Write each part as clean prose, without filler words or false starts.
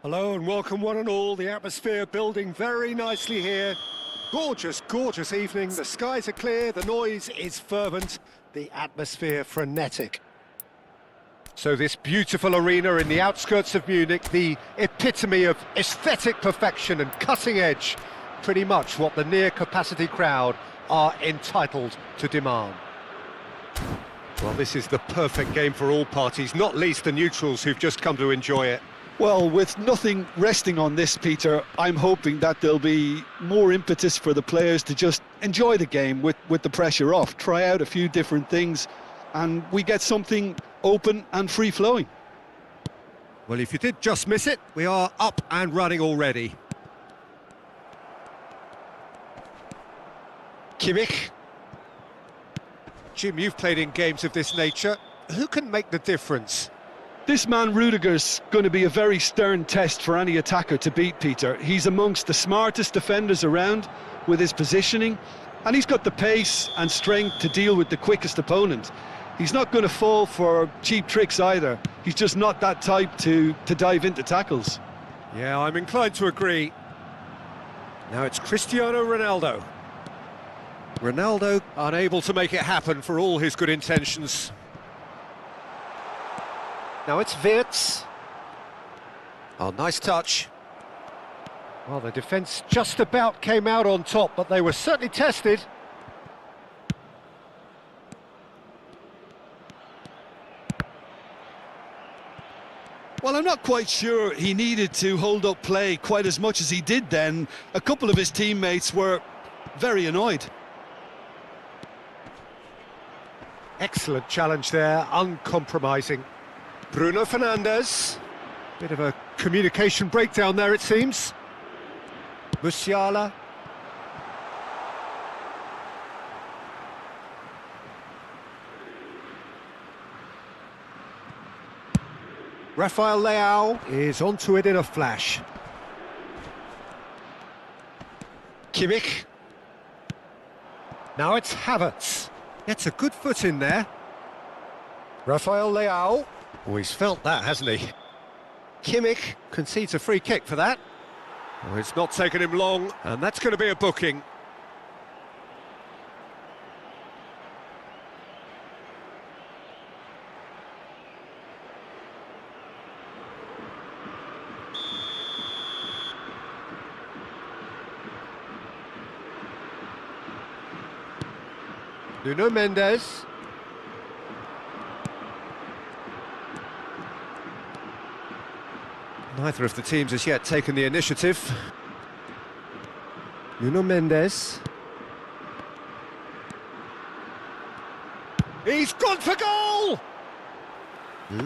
Hello and welcome one and all. The atmosphere building very nicely here. Gorgeous, gorgeous evening. The skies are clear, the noise is fervent, the atmosphere frenetic. So this beautiful arena in the outskirts of Munich, the epitome of aesthetic perfection and cutting edge, pretty much what the near-capacity crowd are entitled to demand. Well, this is the perfect game for all parties, not least the neutrals who've just come to enjoy it. Well, with nothing resting on this, Peter, I'm hoping that there'll be more impetus for the players to just enjoy the game with the pressure off, try out a few different things, and we get something open and free-flowing. Well, if you did just miss it, we are up and running already. Kimmich. Jim, you've played in games of this nature. Who can make the difference? This man Rudiger's going to be a very stern test for any attacker to beat, Peter. He's amongst the smartest defenders around with his positioning, and he's got the pace and strength to deal with the quickest opponent. He's not going to fall for cheap tricks either. He's just not that type to dive into tackles. Yeah, I'm inclined to agree. Now it's Cristiano Ronaldo. Ronaldo unable to make it happen for all his good intentions. Now it's Wirtz. Oh, nice touch. Well, the defence just about came out on top, but they were certainly tested. Well, I'm not quite sure he needed to hold up play quite as much as he did then. A couple of his teammates were very annoyed. Excellent challenge there, uncompromising. Bruno Fernandes. Bit of a communication breakdown there, it seems. Musiala. Rafael Leao is onto it in a flash. Kimmich. Now it's Havertz. Gets a good foot in there. Rafael Leao. Oh, he's felt that, hasn't he? Kimmich concedes a free kick for that. Oh, it's not taken him long, and that's going to be a booking. Nuno Mendes. Neither of the teams has yet taken the initiative. Nuno Mendes. He's gone for goal!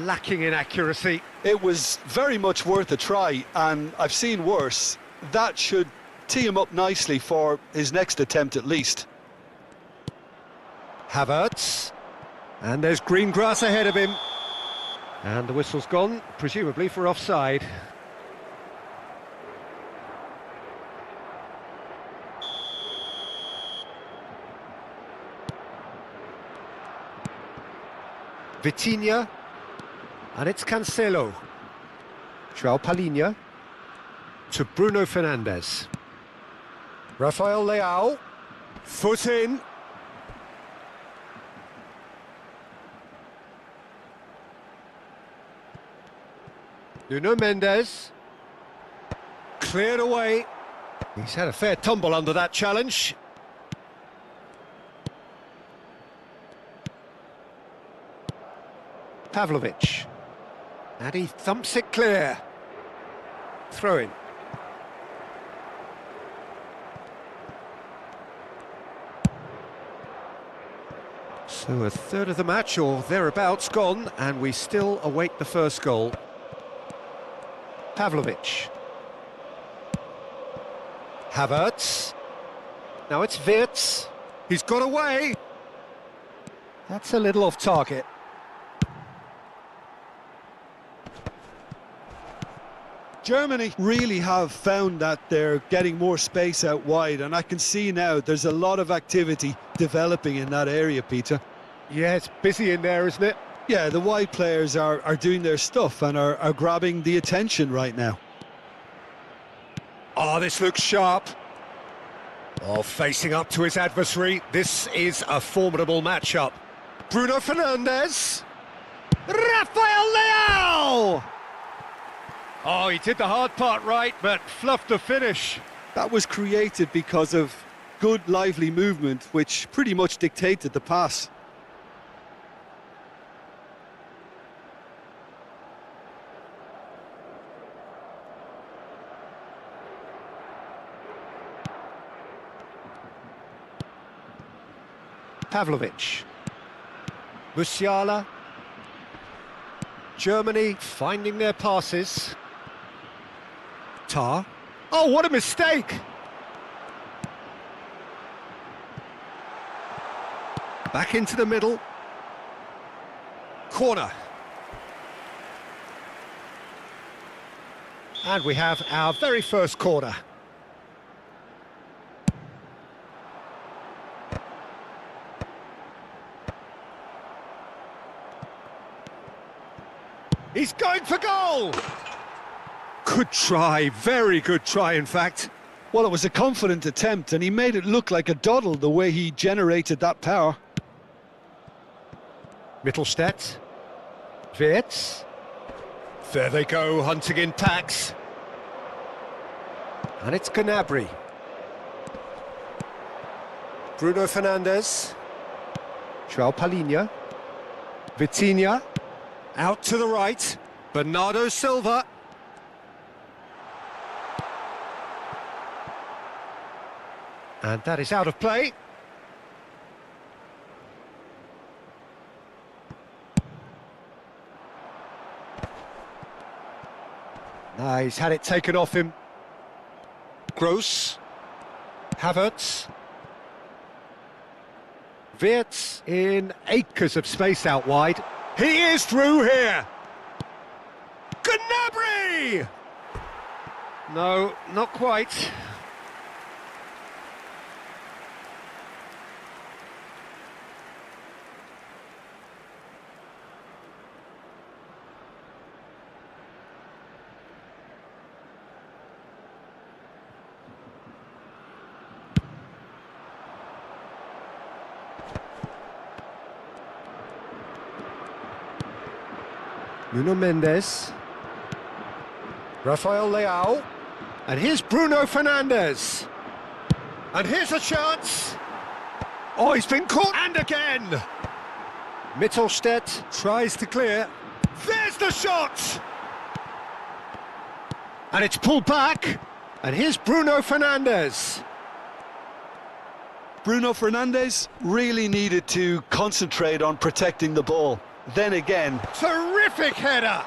Lacking in accuracy. It was very much worth a try, and I've seen worse. That should tee him up nicely for his next attempt at least. Havertz. And there's green grass ahead of him. And the whistle's gone, presumably for offside. Vitinha. And it's Cancelo. João Palhinha. To Bruno Fernandes. Rafael Leao. Foot in. Nuno Mendes. Cleared away. He's had a fair tumble under that challenge. Pavlovic. And he thumps it clear. Throw in. So a third of the match or thereabouts gone, and we still await the first goal. Pavlovic. Havertz. Now it's Wirtz. He's got away. That's a little off target. Germany really have found that they're getting more space out wide, and I can see now there's a lot of activity developing in that area, Peter. Yeah, it's busy in there, isn't it? Yeah, the wide players are doing their stuff and are grabbing the attention right now. Oh, this looks sharp. Oh, facing up to his adversary. This is a formidable matchup. Bruno Fernandes. Rafael Leao! Oh, he did the hard part right, but fluffed the finish. That was created because of good, lively movement, which pretty much dictated the pass. Pavlovic. Musiala. Germany finding their passes. Tar. Oh, what a mistake! Back into the middle. Corner. And we have our very first corner. He's going for goal! Good try, very good try, in fact. Well, it was a confident attempt, and he made it look like a doddle the way he generated that power. Mittelstädt. Wirtz. There they go, hunting in packs. And it's Gnabry. Bruno Fernandes. João Palhinha. Vitinha. Out to the right. Bernardo Silva. And that is out of play. He's had it taken off him. Gross. Havertz. Wirtz in acres of space out wide. He is through here. Gnabry! No, not quite. Nuno Mendes. Rafael Leao. And here's Bruno Fernandes. And here's a chance. Oh, he's been caught. And again. Mittelstädt tries to clear. There's the shot. And it's pulled back. And here's Bruno Fernandes. Bruno Fernandes really needed to concentrate on protecting the ball. Then again, terrific header!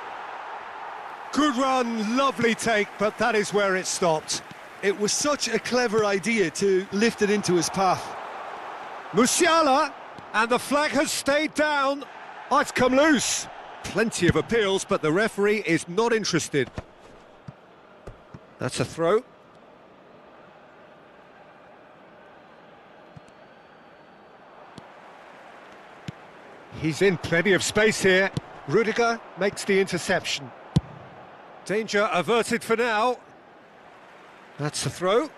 Good run, lovely take, but that is where it stopped. it was such a clever idea to lift it into his path. Musiala, and the flag has stayed down. Oh, it's come loose. Plenty of appeals, but the referee is not interested. That's a throw. He's in plenty of space here. Rudiger makes the interception. Danger averted for now. That's the throw.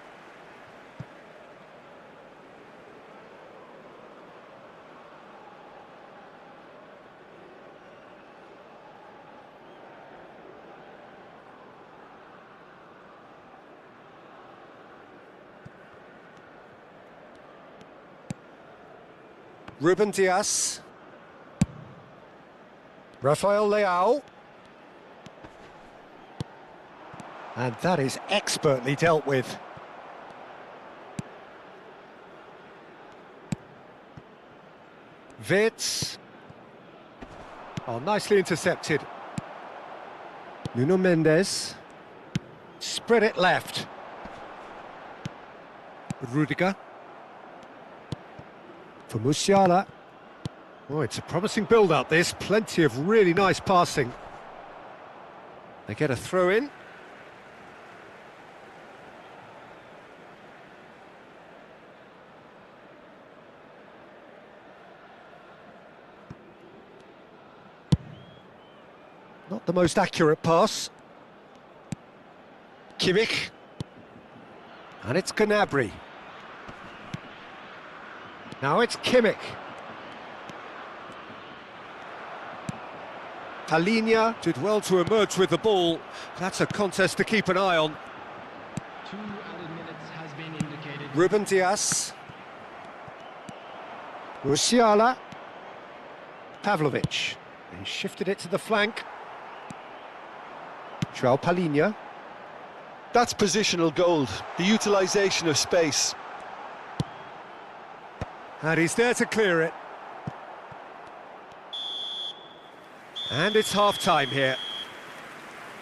Ruben Dias. Rafael Leao. And that is expertly dealt with. Wirtz. Oh, nicely intercepted. Nuno Mendes. Spread it left. Rudiger. For Musiala. Oh, it's a promising build-up, this. Plenty of really nice passing. They get a throw-in. Not the most accurate pass. Kimmich. And it's Gnabry. Now it's Kimmich. Palinia did well to emerge with the ball. That's a contest to keep an eye on. 2 added minutes has been indicated. Ruben Dias. Musiala. Pavlovic. He shifted it to the flank. Joao Palinia. That's positional gold, the utilisation of space. And he's there to clear it. And it's half-time here.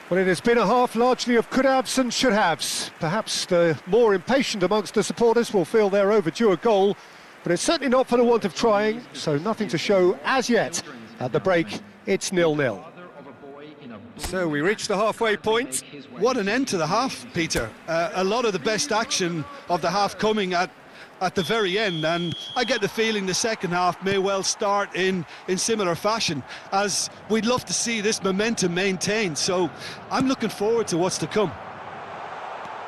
Well, it has been a half largely of could-haves and should-haves. Perhaps the more impatient amongst the supporters will feel they're overdue a goal, but it's certainly not for the want of trying, so nothing to show as yet. At the break, it's 0-0. So we reach the halfway point. What an end to the half, Peter. A lot of the best action of the half coming at the very end, and I get the feeling the second half may well start in similar fashion, as we'd love to see this momentum maintained, so I'm looking forward to what's to come.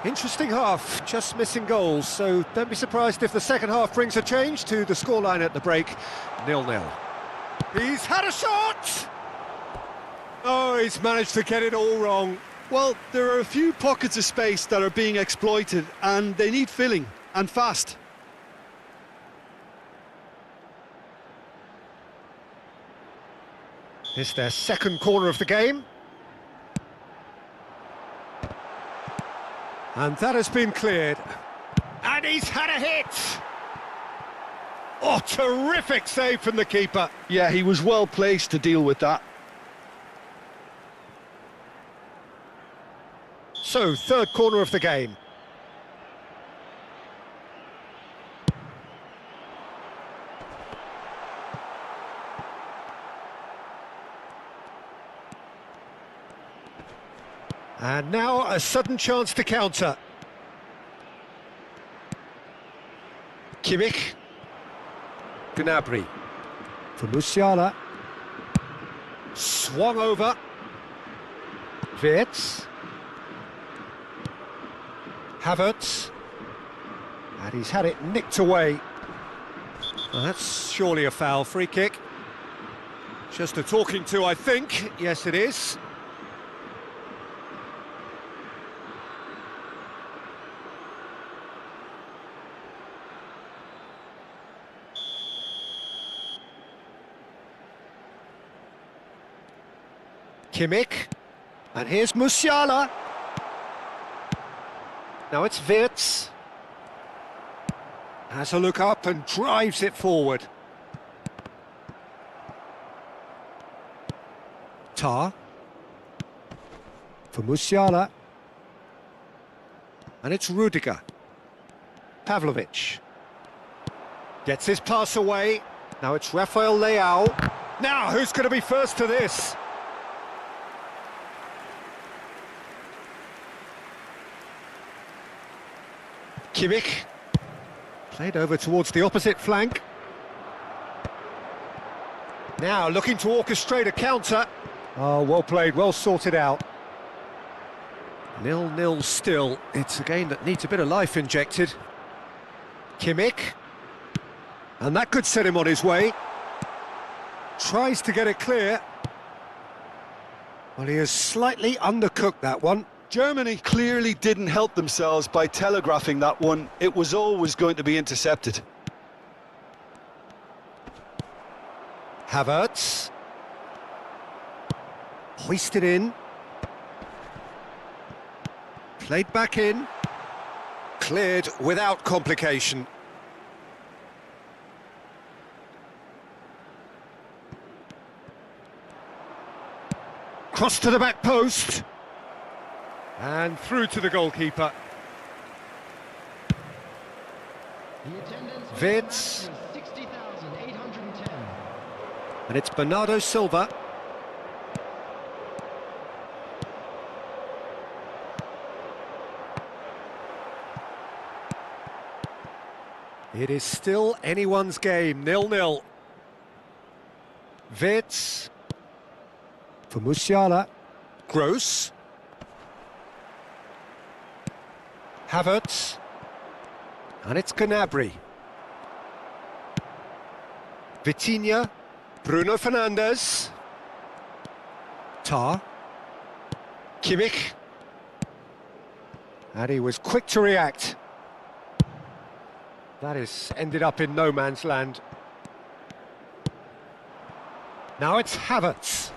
Interesting half, just missing goals, so don't be surprised if the second half brings a change to the scoreline at the break. 0-0. He's had a shot! Oh, he's managed to get it all wrong. Well, there are a few pockets of space that are being exploited, and they need filling, and fast. It's their second corner of the game. And that has been cleared. And he's had a hit! Oh, terrific save from the keeper. Yeah, he was well placed to deal with that. So, third corner of the game. And now a sudden chance to counter. Kimmich. Gnabry. For Musiala. Swung over. Wirtz. Havertz. And he's had it nicked away. Well, that's surely a foul. Free kick. Just a talking to, I think. Yes, it is. Kimmich, and here's Musiala. Now it's Wirtz. Has a look up and drives it forward. Tar. For Musiala. And it's Rudiger. Pavlovic. Gets his pass away. Now it's Rafael Leao. Now, who's going to be first to this? Kimmich, played over towards the opposite flank. Now looking to orchestrate a counter. Oh, well played, well sorted out. 0-0 still. It's a game that needs a bit of life injected. Kimmich, and that could set him on his way. Tries to get it clear. Well, he has slightly undercooked that one. Germany clearly didn't help themselves by telegraphing that one. It was always going to be intercepted. Havertz. Hoisted in. Played back in. Cleared without complication. Cross to the back post. And through to the goalkeeper. Wirtz. And it's Bernardo Silva. It is still anyone's game, 0-0. Wirtz. For Musiala. Gross. Havertz. And it's Gnabry. Vitinha. Bruno Fernandes. Tar. Kimmich. And he was quick to react. That has ended up in no man's land. Now it's Havertz.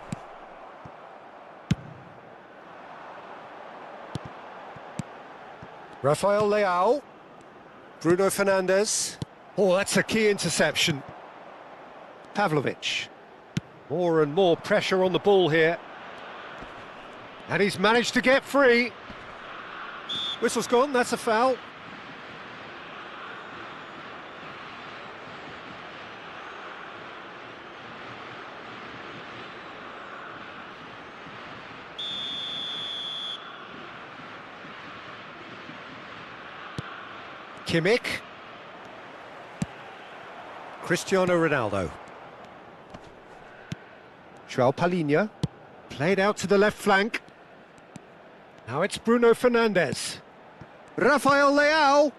Rafael Leao. Bruno Fernandes. Oh, that's a key interception. Pavlovic. More and more pressure on the ball here. And he's managed to get free. Whistle's gone, that's a foul. Kimmich. Cristiano Ronaldo. João Palhinha. Played out to the left flank. Now it's Bruno Fernandes. Rafael Leao.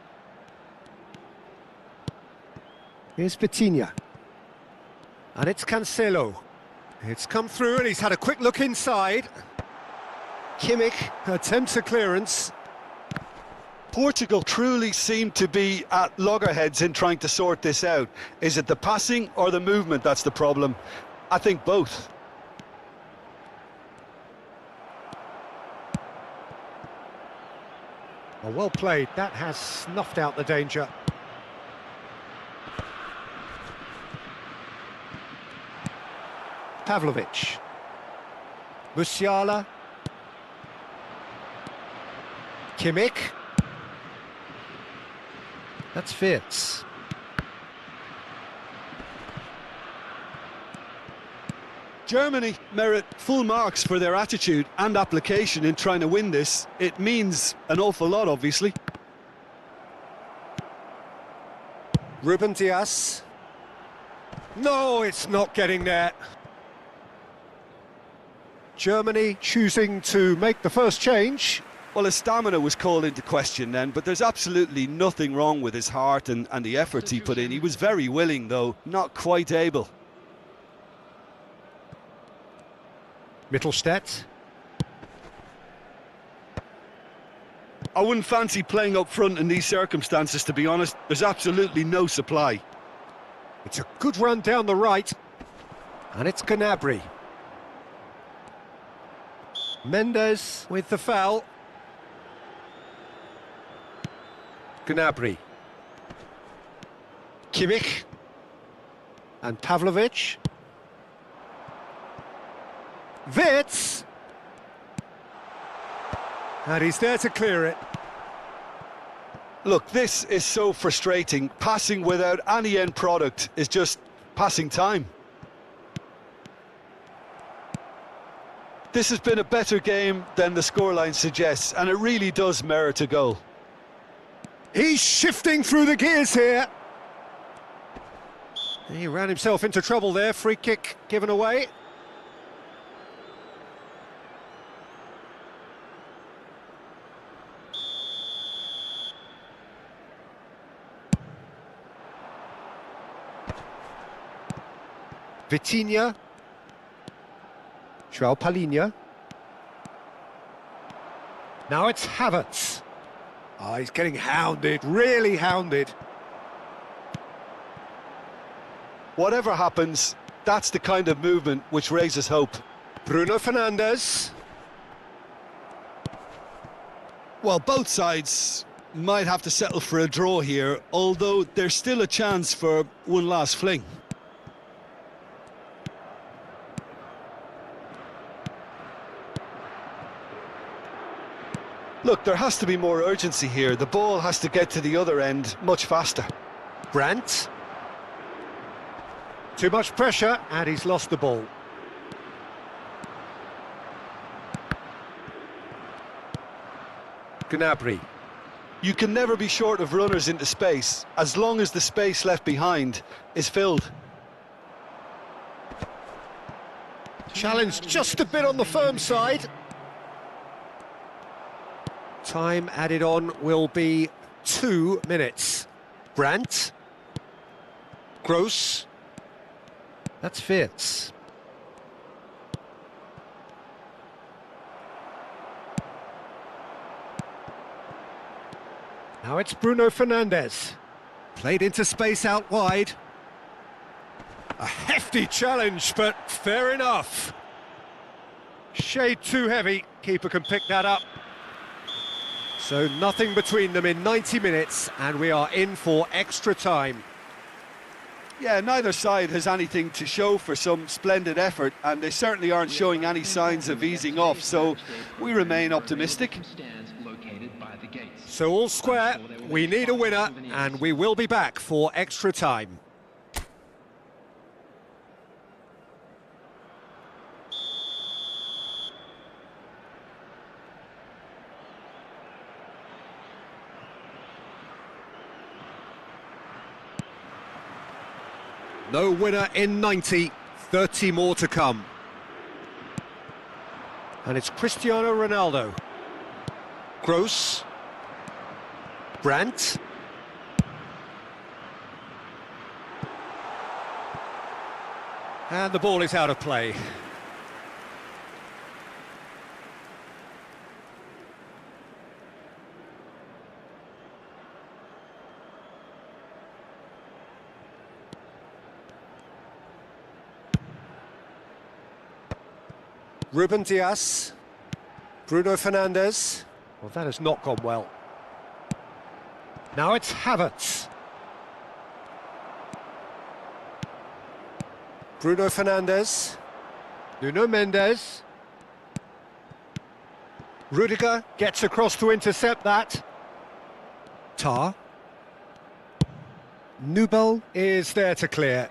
Here's Vitinha. And it's Cancelo. It's come through and he's had a quick look inside. Kimmich attempts a clearance. Portugal truly seem to be at loggerheads in trying to sort this out. Is it the passing or the movement that's the problem? I think both. Oh, well played, that has snuffed out the danger. Pavlovic. Musiala. Kimmich. That's Fitz. Germany merit full marks for their attitude and application in trying to win this. It means an awful lot, obviously. Ruben Dias. No, it's not getting there. Germany choosing to make the first change. Well, his stamina was called into question then, but there's absolutely nothing wrong with his heart and the efforts he put in. He was very willing, though, not quite able. Mittelstadt. I wouldn't fancy playing up front in these circumstances, to be honest. There's absolutely no supply. It's a good run down the right. And it's Gnabry. Mendes with the foul. Gnabry. Kimmich. And Pavlovic. Witz. And he's there to clear it. Look, this is so frustrating. Passing without any end product is just passing time. This has been a better game than the scoreline suggests, and it really does merit a goal. He's shifting through the gears here. He ran himself into trouble there. Free kick given away. Vitinha. João Palhinha. Now it's Havertz. Oh, he's getting hounded, really hounded. Whatever happens, that's the kind of movement which raises hope. Bruno Fernandes. Well, both sides might have to settle for a draw here, although there's still a chance for one last fling. Look, there has to be more urgency here. The ball has to get to the other end much faster. Brandt. Too much pressure, and he's lost the ball. Gnabry. You can never be short of runners into space, as long as the space left behind is filled. Challenged just a bit on the firm side. Time added on will be 2 minutes. Brandt. Gross. That's Fierce. Now it's Bruno Fernandes. Played into space out wide. A hefty challenge, but fair enough. Shade too heavy. Keeper can pick that up. So nothing between them in 90 minutes, and we are in for extra time. Yeah, neither side has anything to show for some splendid effort, and they certainly aren't showing any signs of easing off, so we remain optimistic. So all square, we need a winner, and we will be back for extra time. No winner in 90, 30 more to come. And it's Cristiano Ronaldo. Gross. Brandt. And the ball is out of play. Ruben Dias. Bruno Fernandes. Well, that has not gone well. Now it's Havertz. Bruno Fernandes. Nuno Mendes. Rudiger gets across to intercept that. Tar. Nubel is there to clear.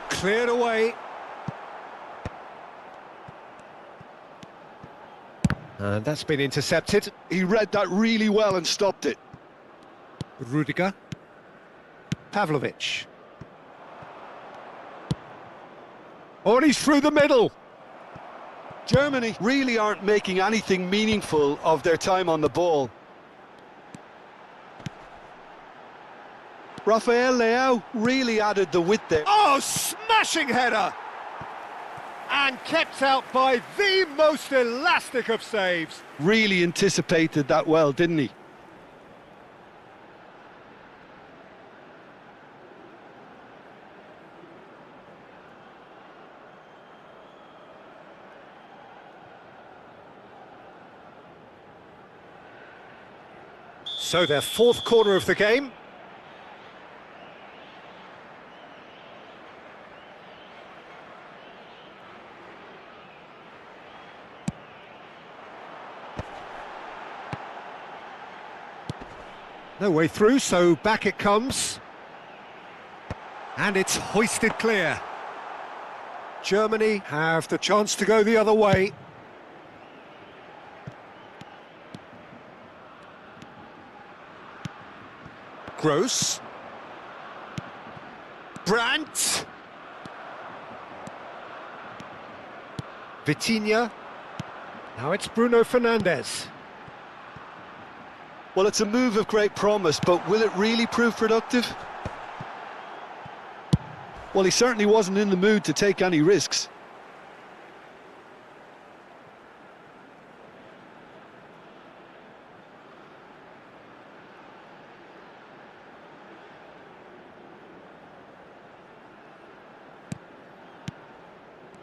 Cleared away. And that's been intercepted. He read that really well and stopped it. Rudiger. Pavlovic. Oh, and he's through the middle. Germany really aren't making anything meaningful of their time on the ball. Rafael Leao really added the width there. Oh, smashing header! And kept out by the most elastic of saves. Really anticipated that well, didn't he? So their fourth corner of the game. No way through, so back it comes. And it's hoisted clear. Germany have the chance to go the other way. Gross. Brandt. Vitinha. Now it's Bruno Fernandes. Well, it's a move of great promise, but will it really prove productive? Well, he certainly wasn't in the mood to take any risks.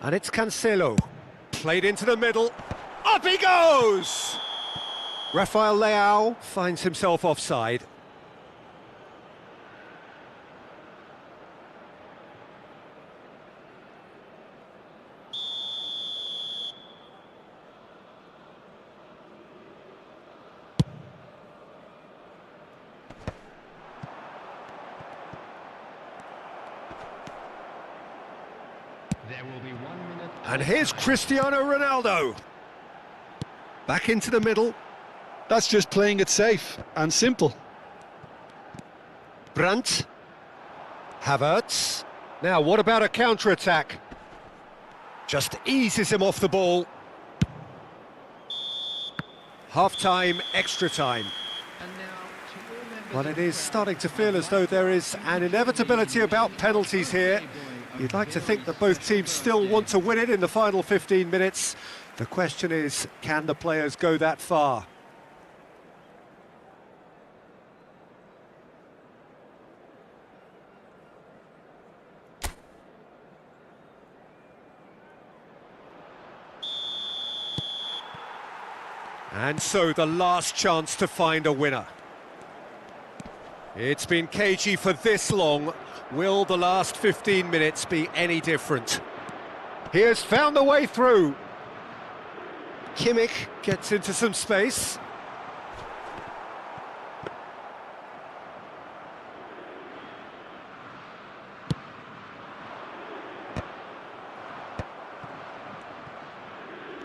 And it's Cancelo. Played into the middle. Up he goes! Rafael Leao finds himself offside. There will be 1 minute. And here's Cristiano Ronaldo. Back into the middle. That's just playing it safe and simple. Brandt. Havertz. Now, what about a counter-attack? Just eases him off the ball. Half-time, extra time. And now to all members Well, of it the is press, starting to feel as though there is an inevitability about penalties here. You'd like to think that both teams still want to win it in the final 15 minutes. The question is, can the players go that far? And so the last chance to find a winner. It's been cagey for this long. Will the last 15 minutes be any different? He has found the way through. Kimmich gets into some space.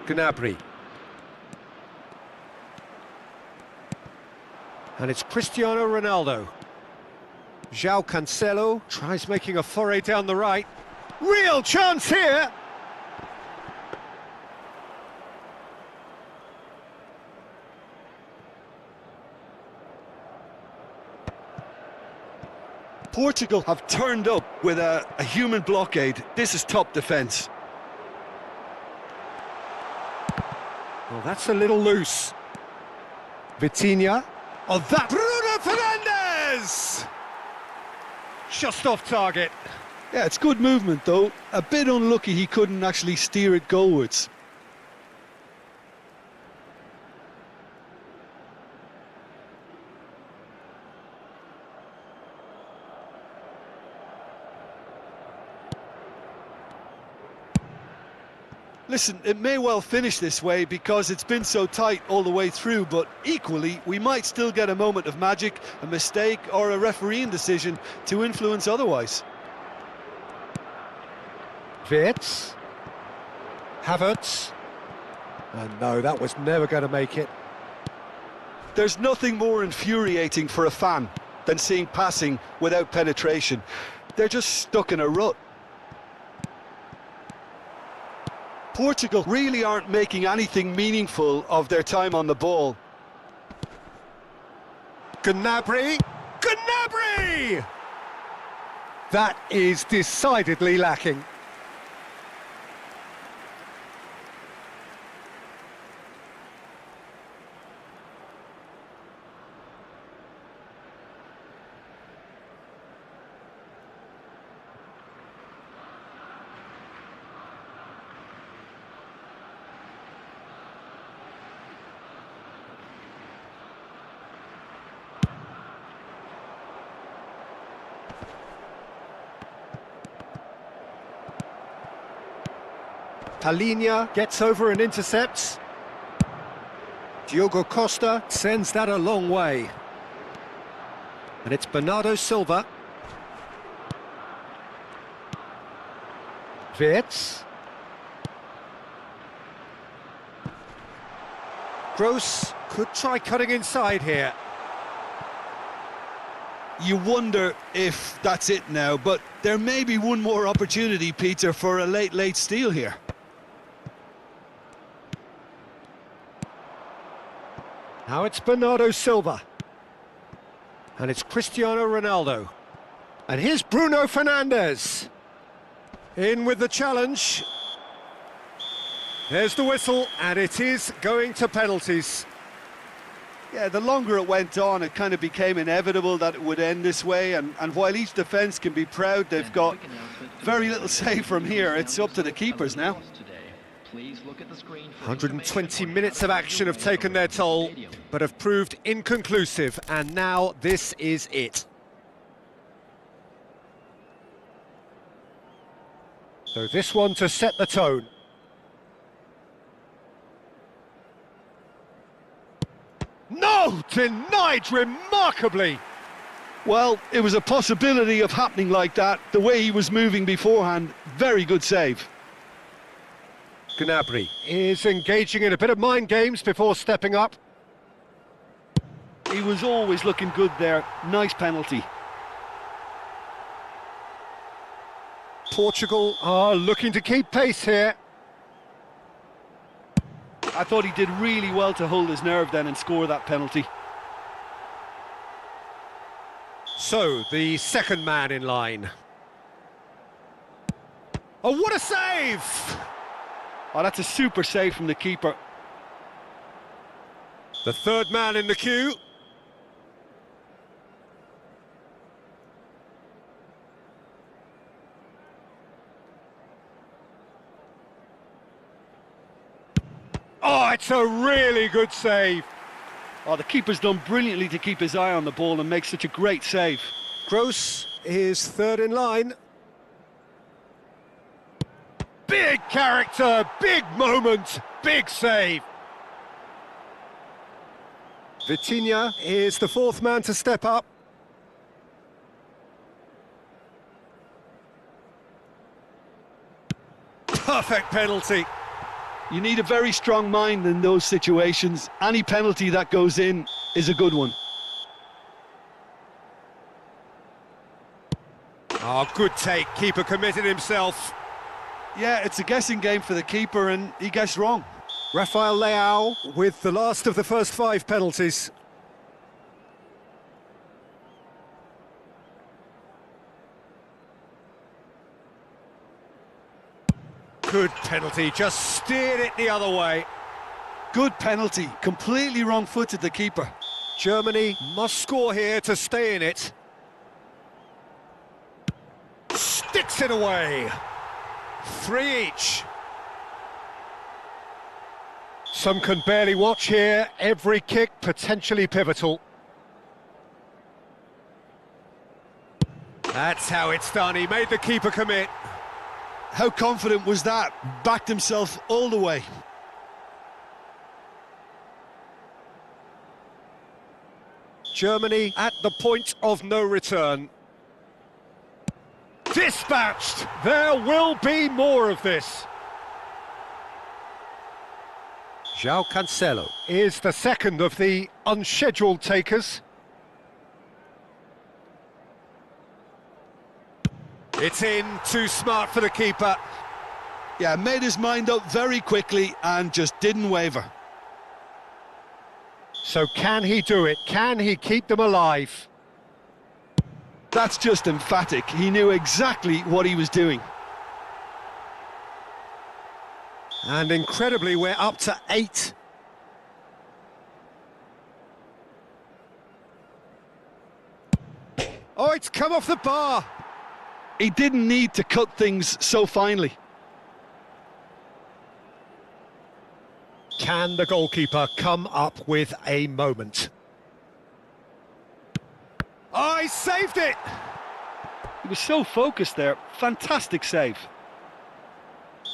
Gnabry. And it's Cristiano Ronaldo. João Cancelo tries making a foray down the right. Real chance here! Portugal have turned up with a human blockade. This is top defence. Well, that's a little loose. Vitinha. Oh, that... Bruno Fernandes! Just off target. Yeah, it's good movement though. A bit unlucky he couldn't actually steer it goalwards. Listen, it may well finish this way because it's been so tight all the way through, but equally, we might still get a moment of magic, a mistake, or a refereeing decision to influence otherwise. Wirtz. Havertz. And no, that was never going to make it. There's nothing more infuriating for a fan than seeing passing without penetration. They're just stuck in a rut. Portugal really aren't making anything meaningful of their time on the ball. Gnabry! Gnabry! That is decidedly lacking. Palhinha gets over and intercepts. Diogo Costa sends that a long way. And it's Bernardo Silva. Wirtz. Gross could try cutting inside here. You wonder if that's it now, but there may be one more opportunity, Peter, for a late steal here. Now it's Bernardo Silva. And it's Cristiano Ronaldo. And here's Bruno Fernandes. In with the challenge. There's the whistle, and it is going to penalties. Yeah, the longer it went on, it kind of became inevitable that it would end this way, and while each defence can be proud, they've got very little say from here. It's up to the keepers now. Please look at the screen. 120 minutes of action have taken their toll, but have proved inconclusive, and now this is it. So this one to set the tone. No! Denied remarkably! Well, it was a possibility of happening like that. The way he was moving beforehand, very good save. Gnabry is engaging in a bit of mind games before stepping up. He was always looking good there. Nice penalty. Portugal are looking to keep pace here. I thought he did really well to hold his nerve then and score that penalty. So, the second man in line. Oh, what a save! Oh, that's a super save from the keeper. The third man in the queue. Oh, it's a really good save. Oh, the keeper's done brilliantly to keep his eye on the ball and make such a great save. Gross is third in line. Big character, big moment, big save. Vitinha is the fourth man to step up. Perfect penalty. You need a very strong mind in those situations. Any penalty that goes in is a good one. Oh, good take. Keeper committed himself. Yeah, it's a guessing game for the keeper and he guessed wrong. Rafael Leao with the last of the first 5 penalties. Good penalty, just steered it the other way. Good penalty, completely wrong-footed the keeper. Germany must score here to stay in it. Sticks it away. 3 each. Some can barely watch here, every kick potentially pivotal. That's how it's done, he made the keeper commit. How confident was that? Backed himself all the way. Germany at the point of no return. Dispatched! There will be more of this. João Cancelo is the second of the unscheduled takers. It's in, too smart for the keeper. Yeah, made his mind up very quickly and just didn't waver. So can he do it? Can he keep them alive? That's just emphatic. He knew exactly what he was doing. And incredibly, we're up to 8. Oh, it's come off the bar. He didn't need to cut things so finely. Can the goalkeeper come up with a moment? Oh, he saved it! He was so focused there. Fantastic save.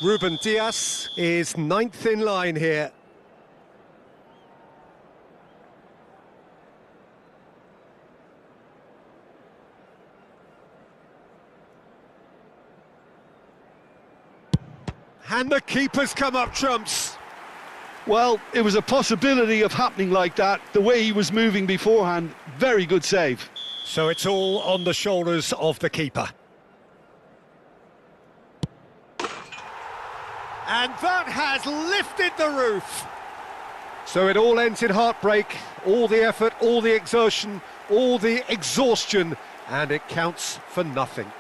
Ruben Dias is 9th in line here. And the keeper's come up trumps. Well, it was a possibility of happening like that. The way he was moving beforehand, very good save. So it's all on the shoulders of the keeper. And that has lifted the roof. So it all ends in heartbreak, all the effort, all the exertion, all the exhaustion, and it counts for nothing.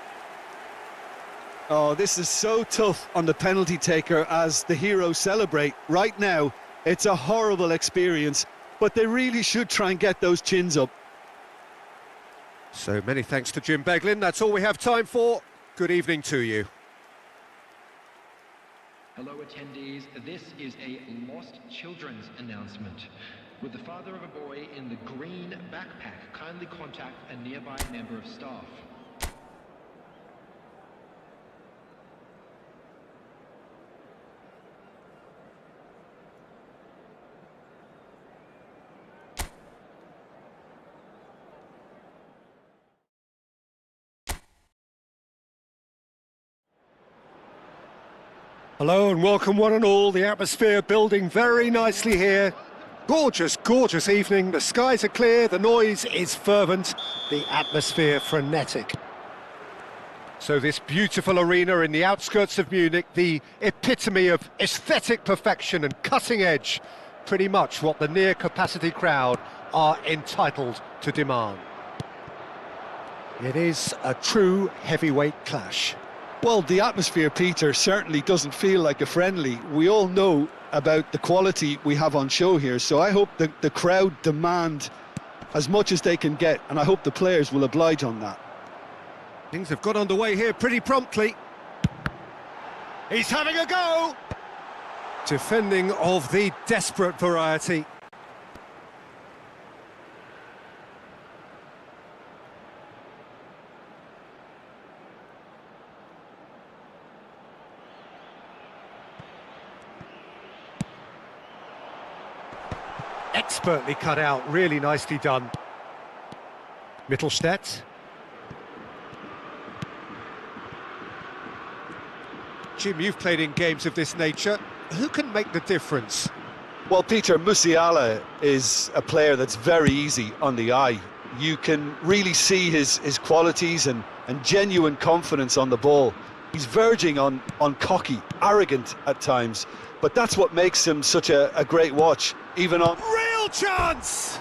Oh, this is so tough on the penalty taker as the heroes celebrate. Right now, it's a horrible experience, but they really should try and get those chins up. So many thanks to Jim Beglin. That's all we have time for. Good evening to you. Hello attendees, this is a lost children's announcement. With the father of a boy in the green backpack, kindly contact a nearby member of staff. Hello and welcome one and all. The atmosphere building very nicely here. Gorgeous, gorgeous evening. The skies are clear, the noise is fervent, the atmosphere frenetic. So this beautiful arena in the outskirts of Munich, the epitome of aesthetic perfection and cutting edge, pretty much what the near-capacity crowd are entitled to demand. It is a true heavyweight clash. Well, the atmosphere, Peter, certainly doesn't feel like a friendly. We all know about the quality we have on show here, so I hope that the crowd demand as much as they can get, and I hope the players will oblige on that. Things have got underway here pretty promptly. He's having a go! Defending of the desperate variety. Expertly cut out, really nicely done. Mittelstädt. Jim, you've played in games of this nature. Who can make the difference? Well, Peter, Musiala is a player that's very easy on the eye. You can really see his qualities and genuine confidence on the ball. He's verging on cocky, arrogant at times, but that's what makes him such a great watch, even on... Real chance!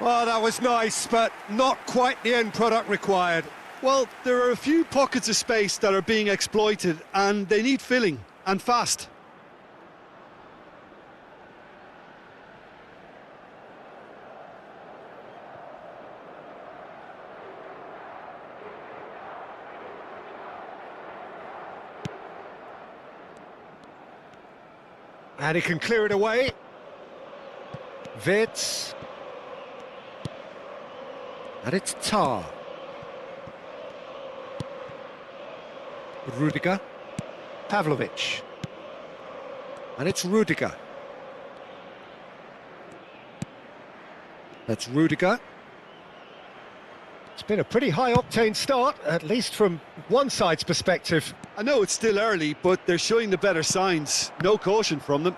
Well, that was nice, but not quite the end product required. Well, there are a few pockets of space that are being exploited, and they need filling, and fast. And he can clear it away. Wirtz. And it's Tar. Rudiger. Pavlovic. And it's Rudiger. That's Rudiger. It's been a pretty high-octane start, at least from one side's perspective. I know it's still early, but they're showing the better signs. No caution from them.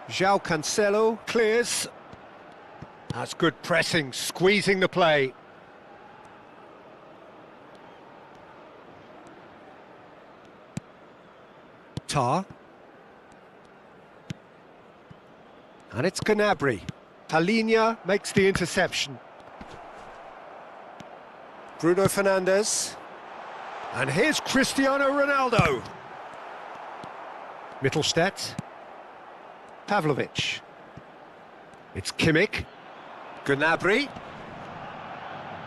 João Cancelo clears. That's good pressing, squeezing the play. Tar. And it's Gnabry. Palhinha makes the interception. Bruno Fernandes. And here's Cristiano Ronaldo. Mittelstädt. Pavlovic. It's Kimmich. Gnabry.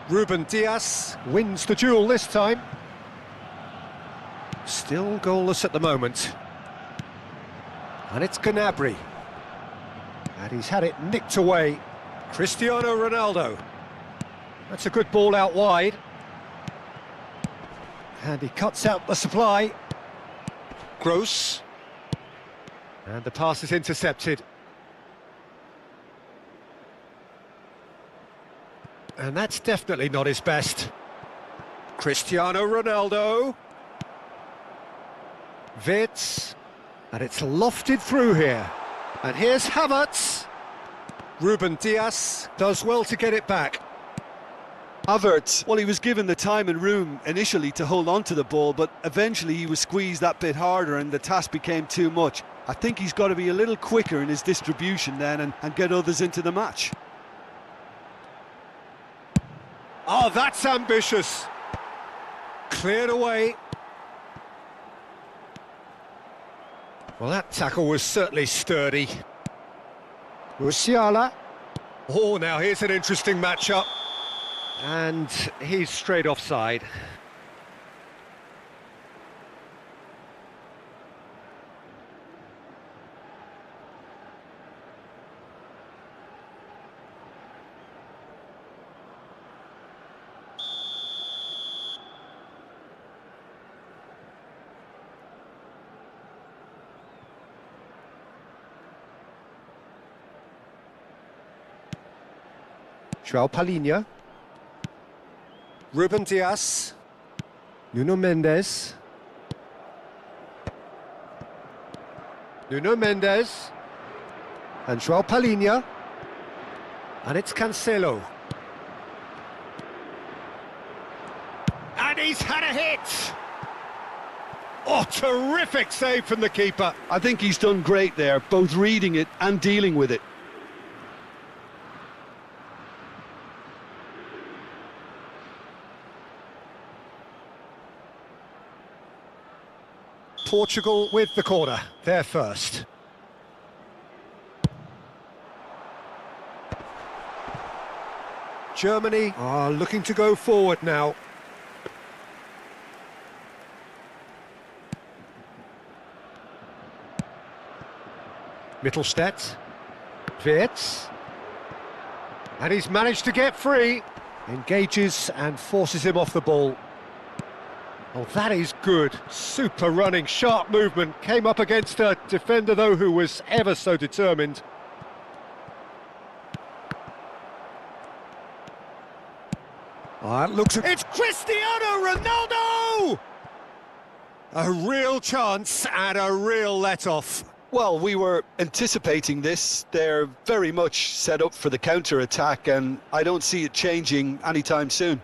Ruben Dias wins the duel this time. Still goalless at the moment. And it's Gnabry. And he's had it nicked away. Cristiano Ronaldo. That's a good ball out wide. And he cuts out the supply. Gross. And the pass is intercepted. And that's definitely not his best. Cristiano Ronaldo. Wirtz. And it's lofted through here. And here's Havertz. Ruben Dias does well to get it back. Havertz, well, he was given the time and room initially to hold on to the ball, but eventually he was squeezed that bit harder and the task became too much. I think he's got to be a little quicker in his distribution then and get others into the match. Oh, that's ambitious. Cleared away. Well, that tackle was certainly sturdy. Musiala. Oh, now here's an interesting matchup. And he's straight offside. João Palhinha. Ruben Dias. Nuno Mendes. Nuno Mendes. And João Palhinha. And it's Cancelo. And he's had a hit! Oh, terrific save from the keeper. I think he's done great there, both reading it and dealing with it. Portugal with the corner, they're first. Germany are looking to go forward now. Mittelstädt, Wirtz, and he's managed to get free, engages and forces him off the ball. Oh, that is good, super running, sharp movement, came up against a defender though who was ever so determined. It's Cristiano Ronaldo! A real chance and a real let-off. Well, we were anticipating this. They're very much set up for the counter-attack, and I don't see it changing anytime soon.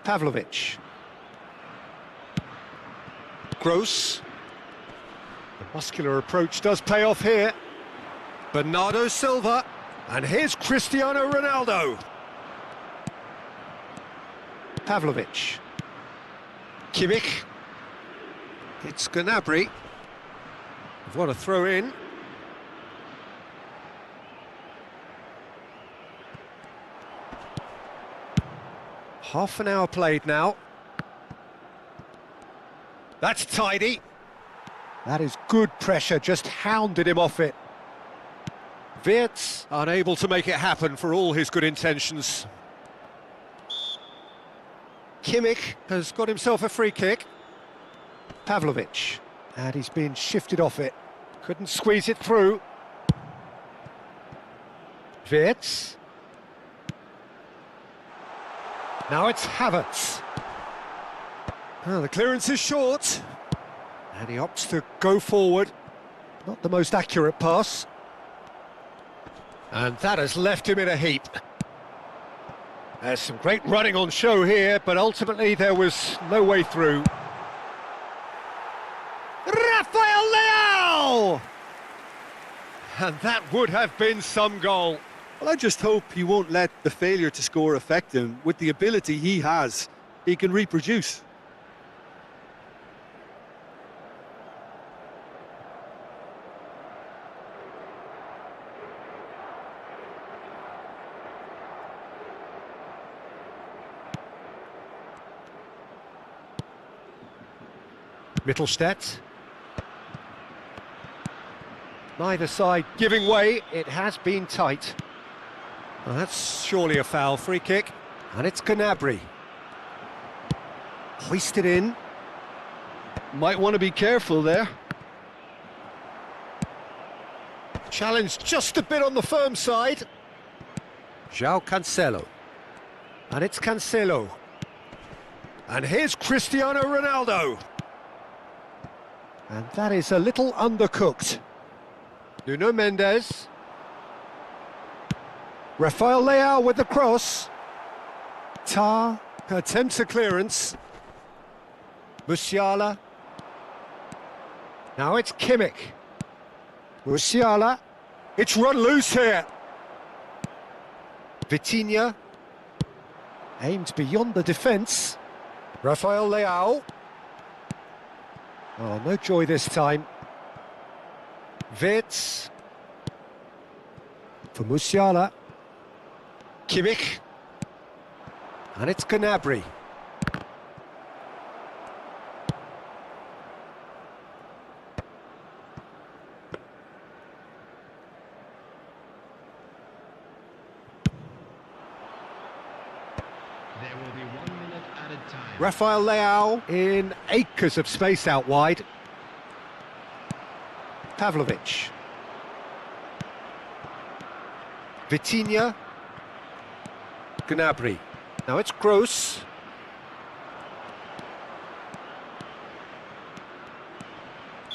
Pavlovic. Gross. The muscular approach does pay off here. Bernardo Silva. And here's Cristiano Ronaldo. Pavlovic. Kimmich. It's Gnabry. What a throw in. Half an hour played now. That's tidy. That is good pressure, just hounded him off it. Wirtz unable to make it happen for all his good intentions. Kimmich has got himself a free kick. Pavlovic, and he's been shifted off it. Couldn't squeeze it through. Wirtz. Now it's Havertz. Oh, the clearance is short. And he opts to go forward. Not the most accurate pass. And that has left him in a heap. There's some great running on show here, but ultimately there was no way through. Rafael Leao! And that would have been some goal. Well, I just hope he won't let the failure to score affect him. With the ability he has, he can reproduce. Mittelstädt. Neither side giving way, it has been tight. Well, that's surely a foul, free kick. And it's Gnabry. Hoisted in. Might want to be careful there. Challenged just a bit on the firm side. João Cancelo. And it's Cancelo. And here's Cristiano Ronaldo. And that is a little undercooked. Nuno Mendes. Rafael Leao with the cross. Tar attempts a clearance. Musiala. Now it's Kimmich. Musiala. It's run loose here. Vitinha. Aimed beyond the defence. Rafael Leao. Oh, no joy this time. Wirtz. For Musiala. Kimmich. And it's Gnabry. There will be 1 minute added time. Rafael Leao in acres of space out wide. Pavlovic. Vitinha. Gnabry. Now it's Gross.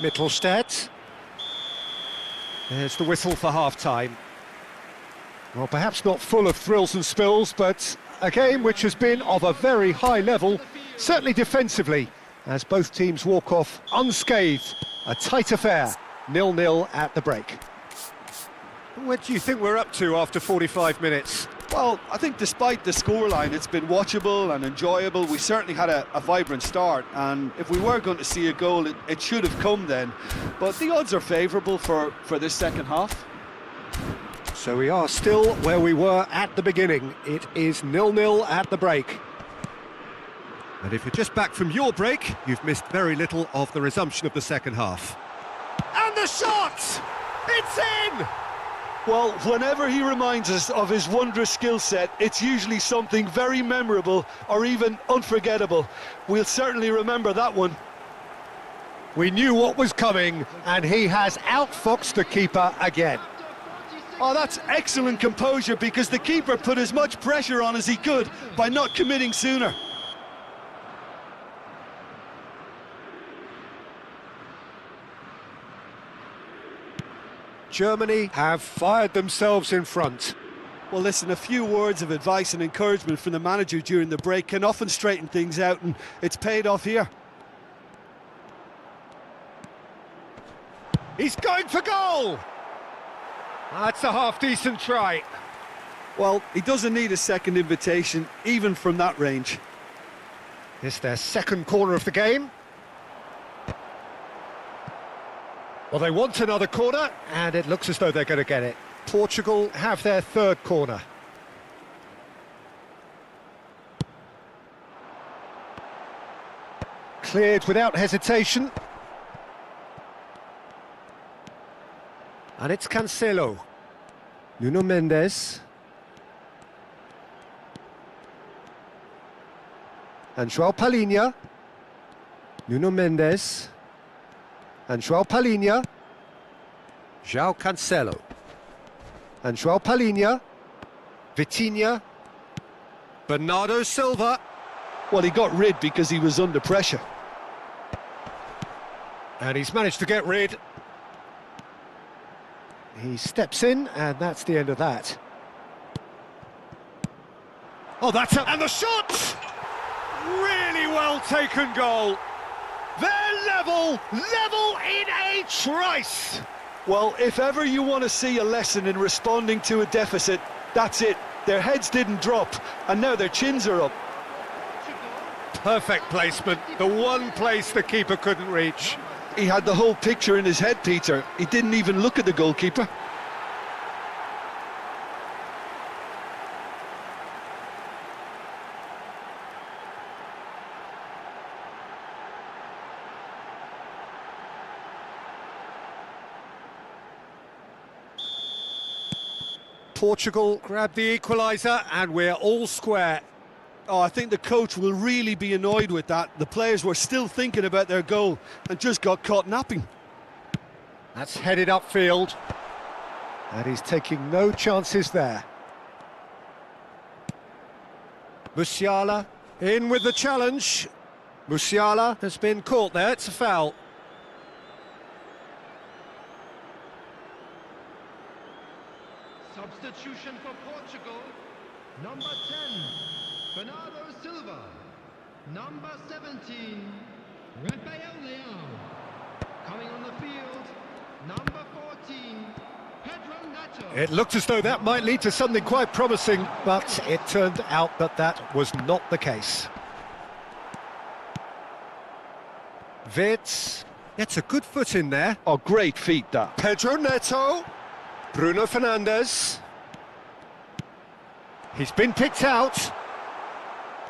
Mittelstadt. There's the whistle for half-time. Well, perhaps not full of thrills and spills, but a game which has been of a very high level, certainly defensively, as both teams walk off unscathed. A tight affair, 0-0 at the break. What do you think we're up to after 45 minutes? Well, I think despite the scoreline, it's been watchable and enjoyable. We certainly had a vibrant start, and if we were going to see a goal, it should have come then. But the odds are favourable for this second half. So we are still where we were at the beginning. It is 0-0 at the break. And if you're just back from your break, you've missed very little of the resumption of the second half. And the shot! It's in! Well, whenever he reminds us of his wondrous skill set, it's usually something very memorable or even unforgettable. We'll certainly remember that one. We knew what was coming, and he has outfoxed the keeper again. Oh, that's excellent composure, because the keeper put as much pressure on as he could by not committing sooner. Germany have fired themselves in front. Well, listen, a few words of advice and encouragement from the manager during the break can often straighten things out, and it's paid off here. He's going for goal! That's a half-decent try. Well, he doesn't need a second invitation, even from that range. It's their second corner of the game. Well, they want another corner, and it looks as though they're going to get it. Portugal have their third corner. Cleared without hesitation. And it's Cancelo. Nuno Mendes. And João Palhinha. Nuno Mendes. And João Palhinha. João Cancelo. And João Palhinha. Vitinha. Bernardo Silva. Well, he got rid because he was under pressure. And he's managed to get rid. He steps in, and that's the end of that. Oh, that's a... And the shot! Really well taken goal. They're level in a trice. Well, if ever you want to see a lesson in responding to a deficit, that's it. Their heads didn't drop, and now their chins are up. Perfect placement, the one place the keeper couldn't reach. He had the whole picture in his head, Peter. He didn't even look at the goalkeeper. Portugal grabbed the equaliser, and we're all square. Oh, I think the coach will really be annoyed with that. The players were still thinking about their goal and just got caught napping. That's headed upfield. And he's taking no chances there. Musiala in with the challenge. Musiala has been caught there, it's a foul. Substitution for Portugal, number 10, Bernardo Silva, number 17, Rafael Leão, coming on the field, number 14, Pedro Neto. It looked as though that might lead to something quite promising, but it turned out that that was not the case. Wirtz gets a good foot in there. Oh, great feat, that. Pedro Neto. Bruno Fernandes. He's been picked out.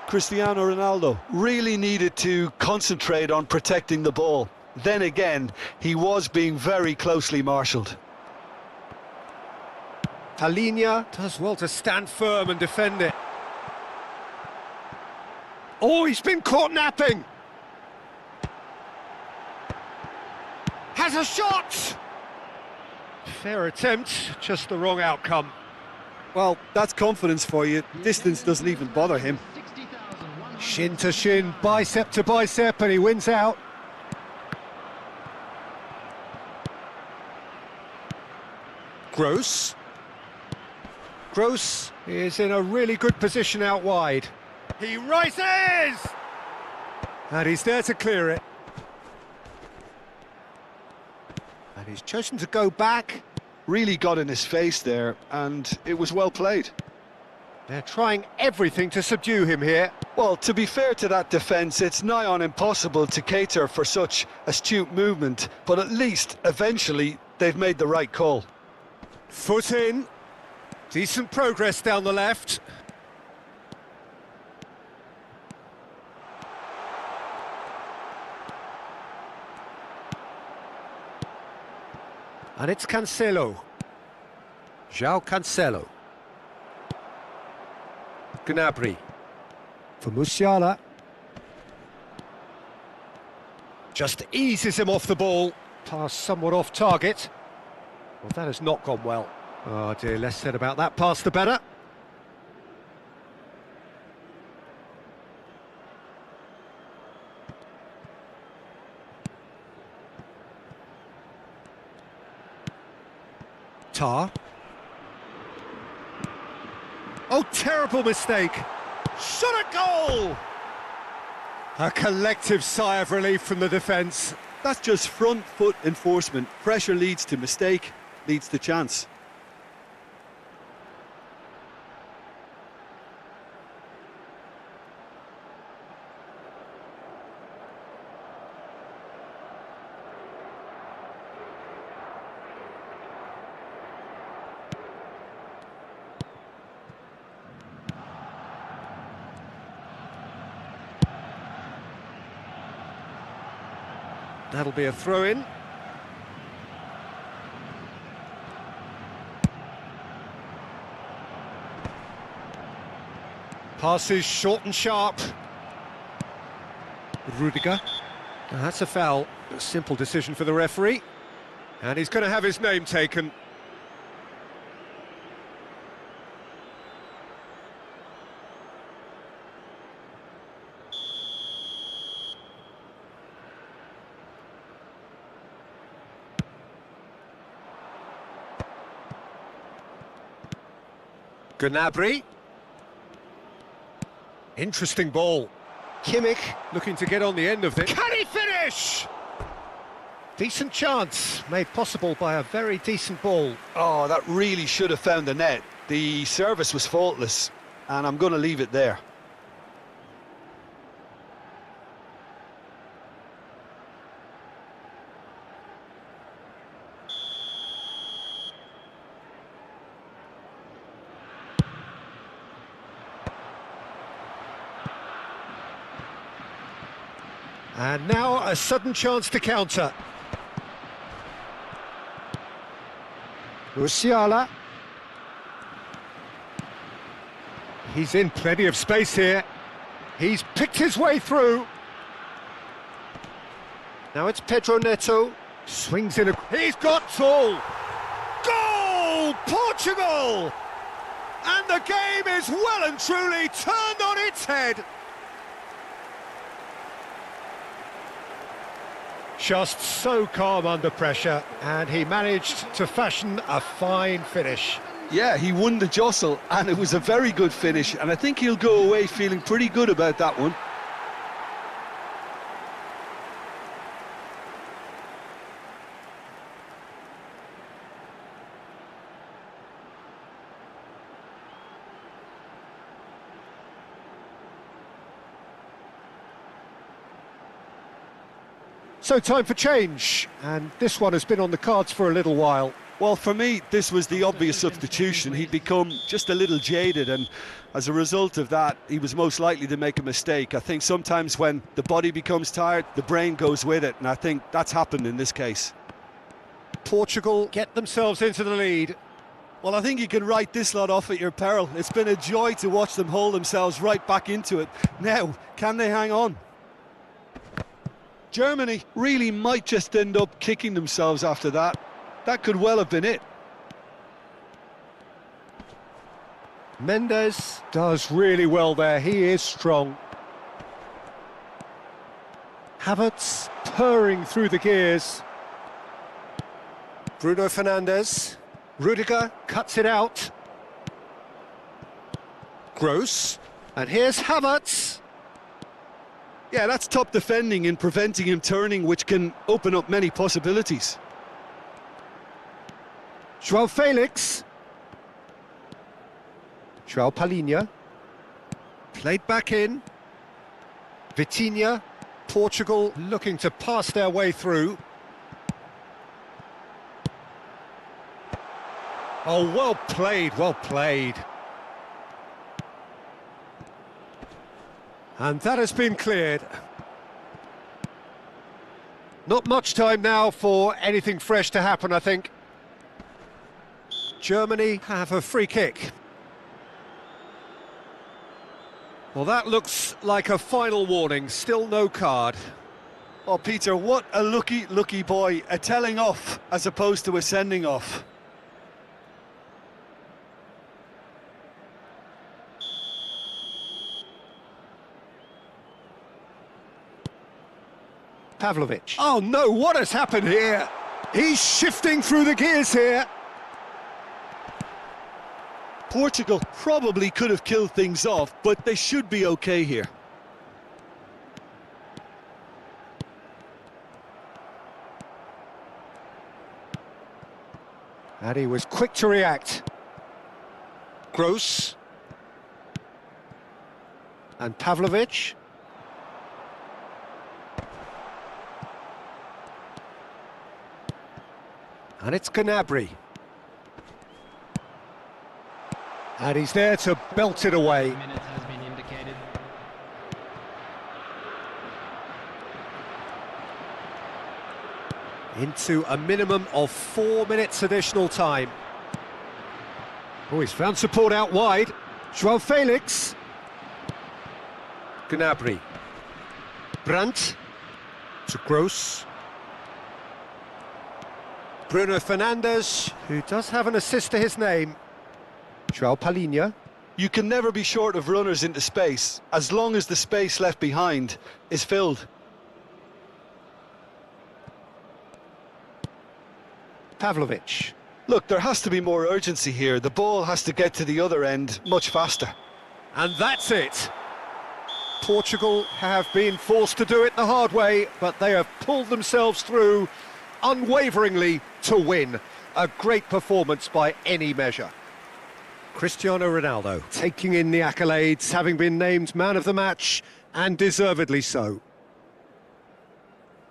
Cristiano Ronaldo really needed to concentrate on protecting the ball. Then again, he was being very closely marshalled. Palhinha does well to stand firm and defend it. Oh, he's been caught napping. Has a shot! Fair attempt, just the wrong outcome. Well, that's confidence for you. Distance doesn't even bother him. Shin to shin, bicep to bicep, and he wins out. Gross. Gross is in a really good position out wide. He rises! And he's there to clear it. And he's chosen to go back. Really got in his face there, and it was well played. They're trying everything to subdue him here. Well, to be fair to that defence, it's nigh on impossible to cater for such astute movement, but at least, eventually, they've made the right call. Foot in. Decent progress down the left. And it's Cancelo. João Cancelo. Gnabry. For Musiala. Just eases him off the ball. Pass somewhat off target. Well, that has not gone well. Oh dear, less said about that pass the better. Tar. Oh, terrible mistake. Shot at goal! A collective sigh of relief from the defence. That's just front foot enforcement. Pressure leads to mistake, leads to chance. That'll be a throw-in. Passes short and sharp. Rudiger. Now that's a foul. A simple decision for the referee. And he's going to have his name taken. Gnabry. Interesting ball. Kimmich looking to get on the end of this. Can he finish? Decent chance, made possible by a very decent ball. Oh, that really should have found the net. The service was faultless, and I'm going to leave it there. And now a sudden chance to counter. Musiala. He's in plenty of space here. He's picked his way through. Now it's Pedro Neto. Swings in a... He's got tall! Goal! Portugal! And the game is well and truly turned on its head. Just so calm under pressure, and he managed to fashion a fine finish. Yeah, he won the jostle, and it was a very good finish, and I think he'll go away feeling pretty good about that one. So time for change, and this one has been on the cards for a little while. Well, for me, this was the obvious substitution. He'd become just a little jaded, and as a result of that, he was most likely to make a mistake. I think sometimes when the body becomes tired, the brain goes with it, and I think that's happened in this case. Portugal get themselves into the lead. Well, I think you can write this lot off at your peril. It's been a joy to watch them hold themselves right back into it. Now, can they hang on? Germany really might just end up kicking themselves after that. That could well have been it. Mendes does really well there. He is strong. Havertz purring through the gears. Bruno Fernandes. Rudiger cuts it out. Gross. And here's Havertz. Yeah, that's top defending in preventing him turning, which can open up many possibilities. João Felix. João Palhinha. Played back in. Vitinha. Portugal looking to pass their way through. Oh, well played, well played. And that has been cleared. Not much time now for anything fresh to happen, I think. Germany have a free kick. Well, that looks like a final warning, still no card. Oh, Peter, what a lucky boy. A telling off as opposed to a sending off. Pavlovic. Oh no, what has happened here? He's shifting through the gears here. Portugal probably could have killed things off, but they should be okay here. And he was quick to react. Gross. And Pavlovic. And it's Gnabry. And he's there to belt it away. Minutes has been indicated. Into a minimum of 4 minutes additional time. Oh, he's found support out wide. João Felix. Gnabry. Brandt. To Gross. Bruno Fernandes, who does have an assist to his name. João Palhinha. You can never be short of runners into space, as long as the space left behind is filled. Pavlovic. Look, there has to be more urgency here. The ball has to get to the other end much faster. And that's it. Portugal have been forced to do it the hard way, but they have pulled themselves through unwaveringly to win. A great performance by any measure. Cristiano Ronaldo taking in the accolades, having been named man of the match, and deservedly so.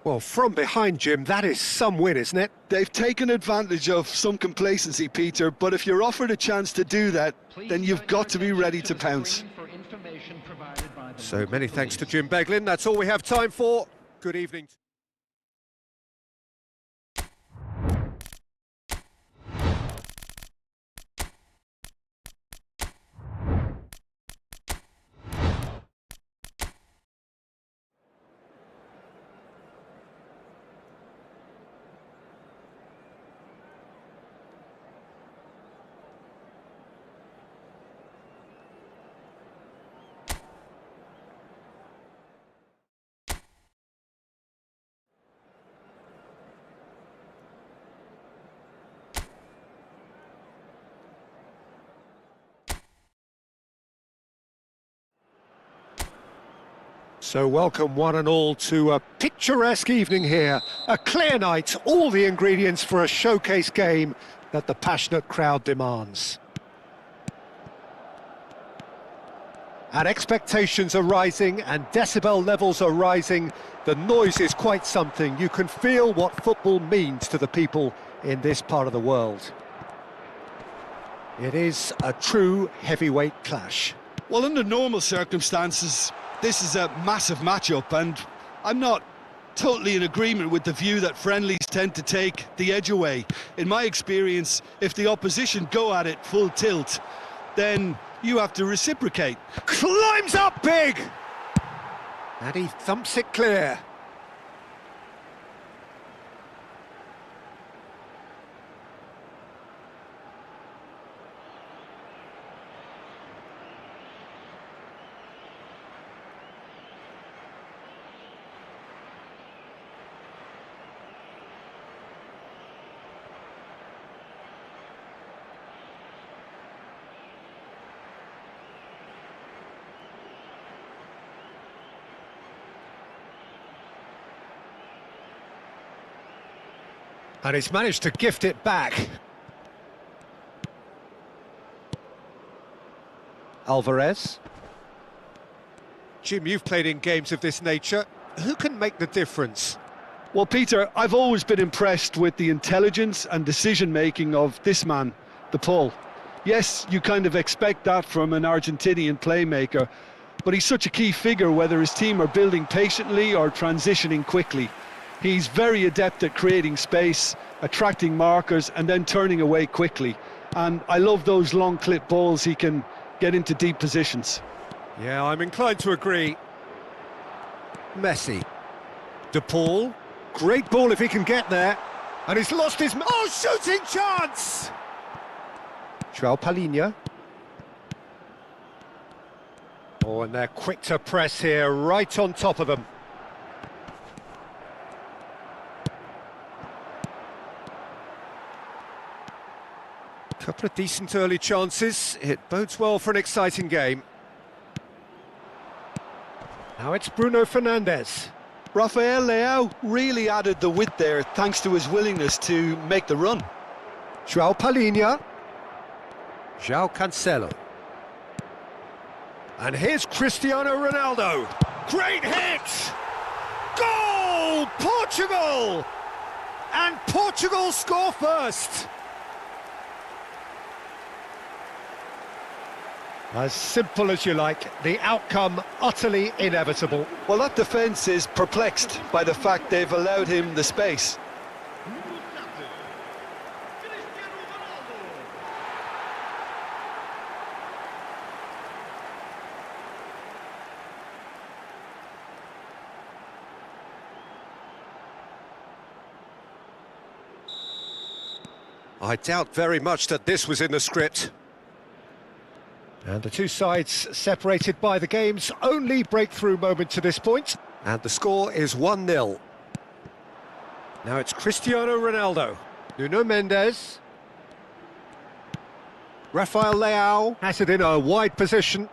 Well, from behind, Jim, that is some win, isn't it? They've taken advantage of some complacency, Peter, but if you're offered a chance to do that, then you've got to be ready to pounce. So many thanks to Jim Beglin. That's all we have time for. Good evening. So welcome one and all to a picturesque evening here. A clear night, all the ingredients for a showcase game that the passionate crowd demands. And expectations are rising and decibel levels are rising. The noise is quite something. You can feel what football means to the people in this part of the world. It is a true heavyweight clash. Well, under normal circumstances, this is a massive matchup, and I'm not totally in agreement with the view that friendlies tend to take the edge away. In my experience, if the opposition go at it full tilt, then you have to reciprocate. Climbs up big! And he thumps it clear. And he's managed to gift it back. Alvarez. Jim, you've played in games of this nature. Who can make the difference? Well, Peter, I've always been impressed with the intelligence and decision-making of this man, the Paul. Yes, you kind of expect that from an Argentinian playmaker, but he's such a key figure whether his team are building patiently or transitioning quickly. He's very adept at creating space, attracting markers and then turning away quickly. And I love those long clip balls he can get into deep positions. Yeah, I'm inclined to agree. Messi. De Paul. Great ball if he can get there. And he's lost his... Oh, shooting chance! João Palhinha. Oh, and they're quick to press here, right on top of them. Couple of decent early chances. It bodes well for an exciting game. Now it's Bruno Fernandes. Rafael Leao really added the width there thanks to his willingness to make the run. João Palhinha. João Cancelo. And here's Cristiano Ronaldo. Great hit! Goal! Portugal! And Portugal score first. As simple as you like, the outcome utterly inevitable. Well, that defence is perplexed by the fact they've allowed him the space. I doubt very much that this was in the script. And the two sides separated by the game's only breakthrough moment to this point. And the score is 1-0. Now it's Cristiano Ronaldo. Nuno Mendes. Rafael Leao has it in a wide position.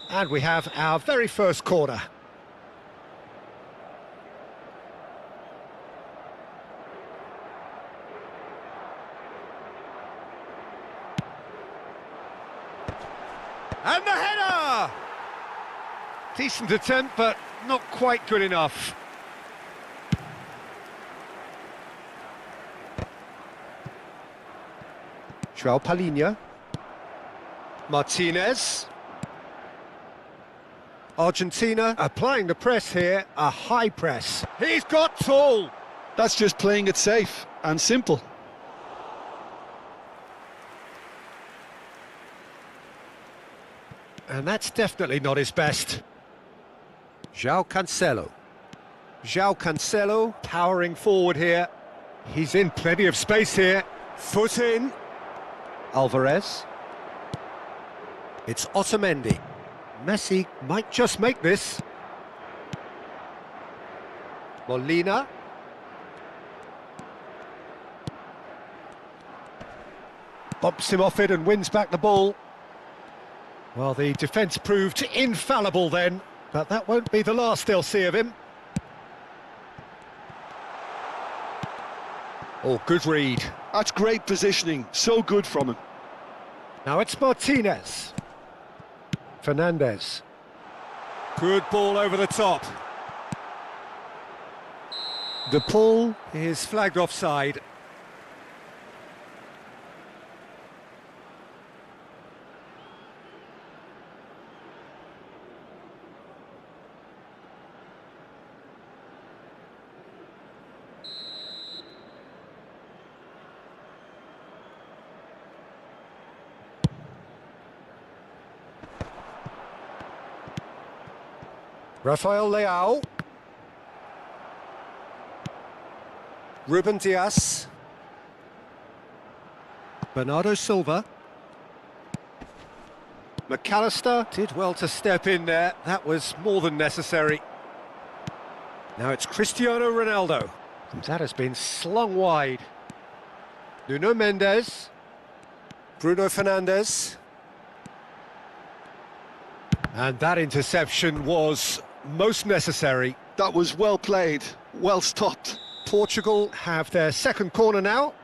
And we have our very first corner. And the header! Decent attempt, but not quite good enough. João Palhinha. Martinez. Argentina applying the press here, a high press. He's got tall! That's just playing it safe and simple. And that's definitely not his best. João Cancelo. João Cancelo powering forward here. He's in plenty of space here. Foot in. Alvarez. It's Otamendi. Messi might just make this. Molina. Bumps him off it and wins back the ball. Well, the defence proved infallible then, but that won't be the last they'll see of him. Oh, good read. That's great positioning, so good from him. Now it's Martinez. Fernandes. Good ball over the top. De Paul is flagged offside. Rafael Leao. Ruben Dias. Bernardo Silva. McAllister did well to step in there. That was more than necessary. Now it's Cristiano Ronaldo. That has been slung wide. Nuno Mendes. Bruno Fernandes. And that interception was most necessary. That was well played. well stopped. Portugal have their second corner now.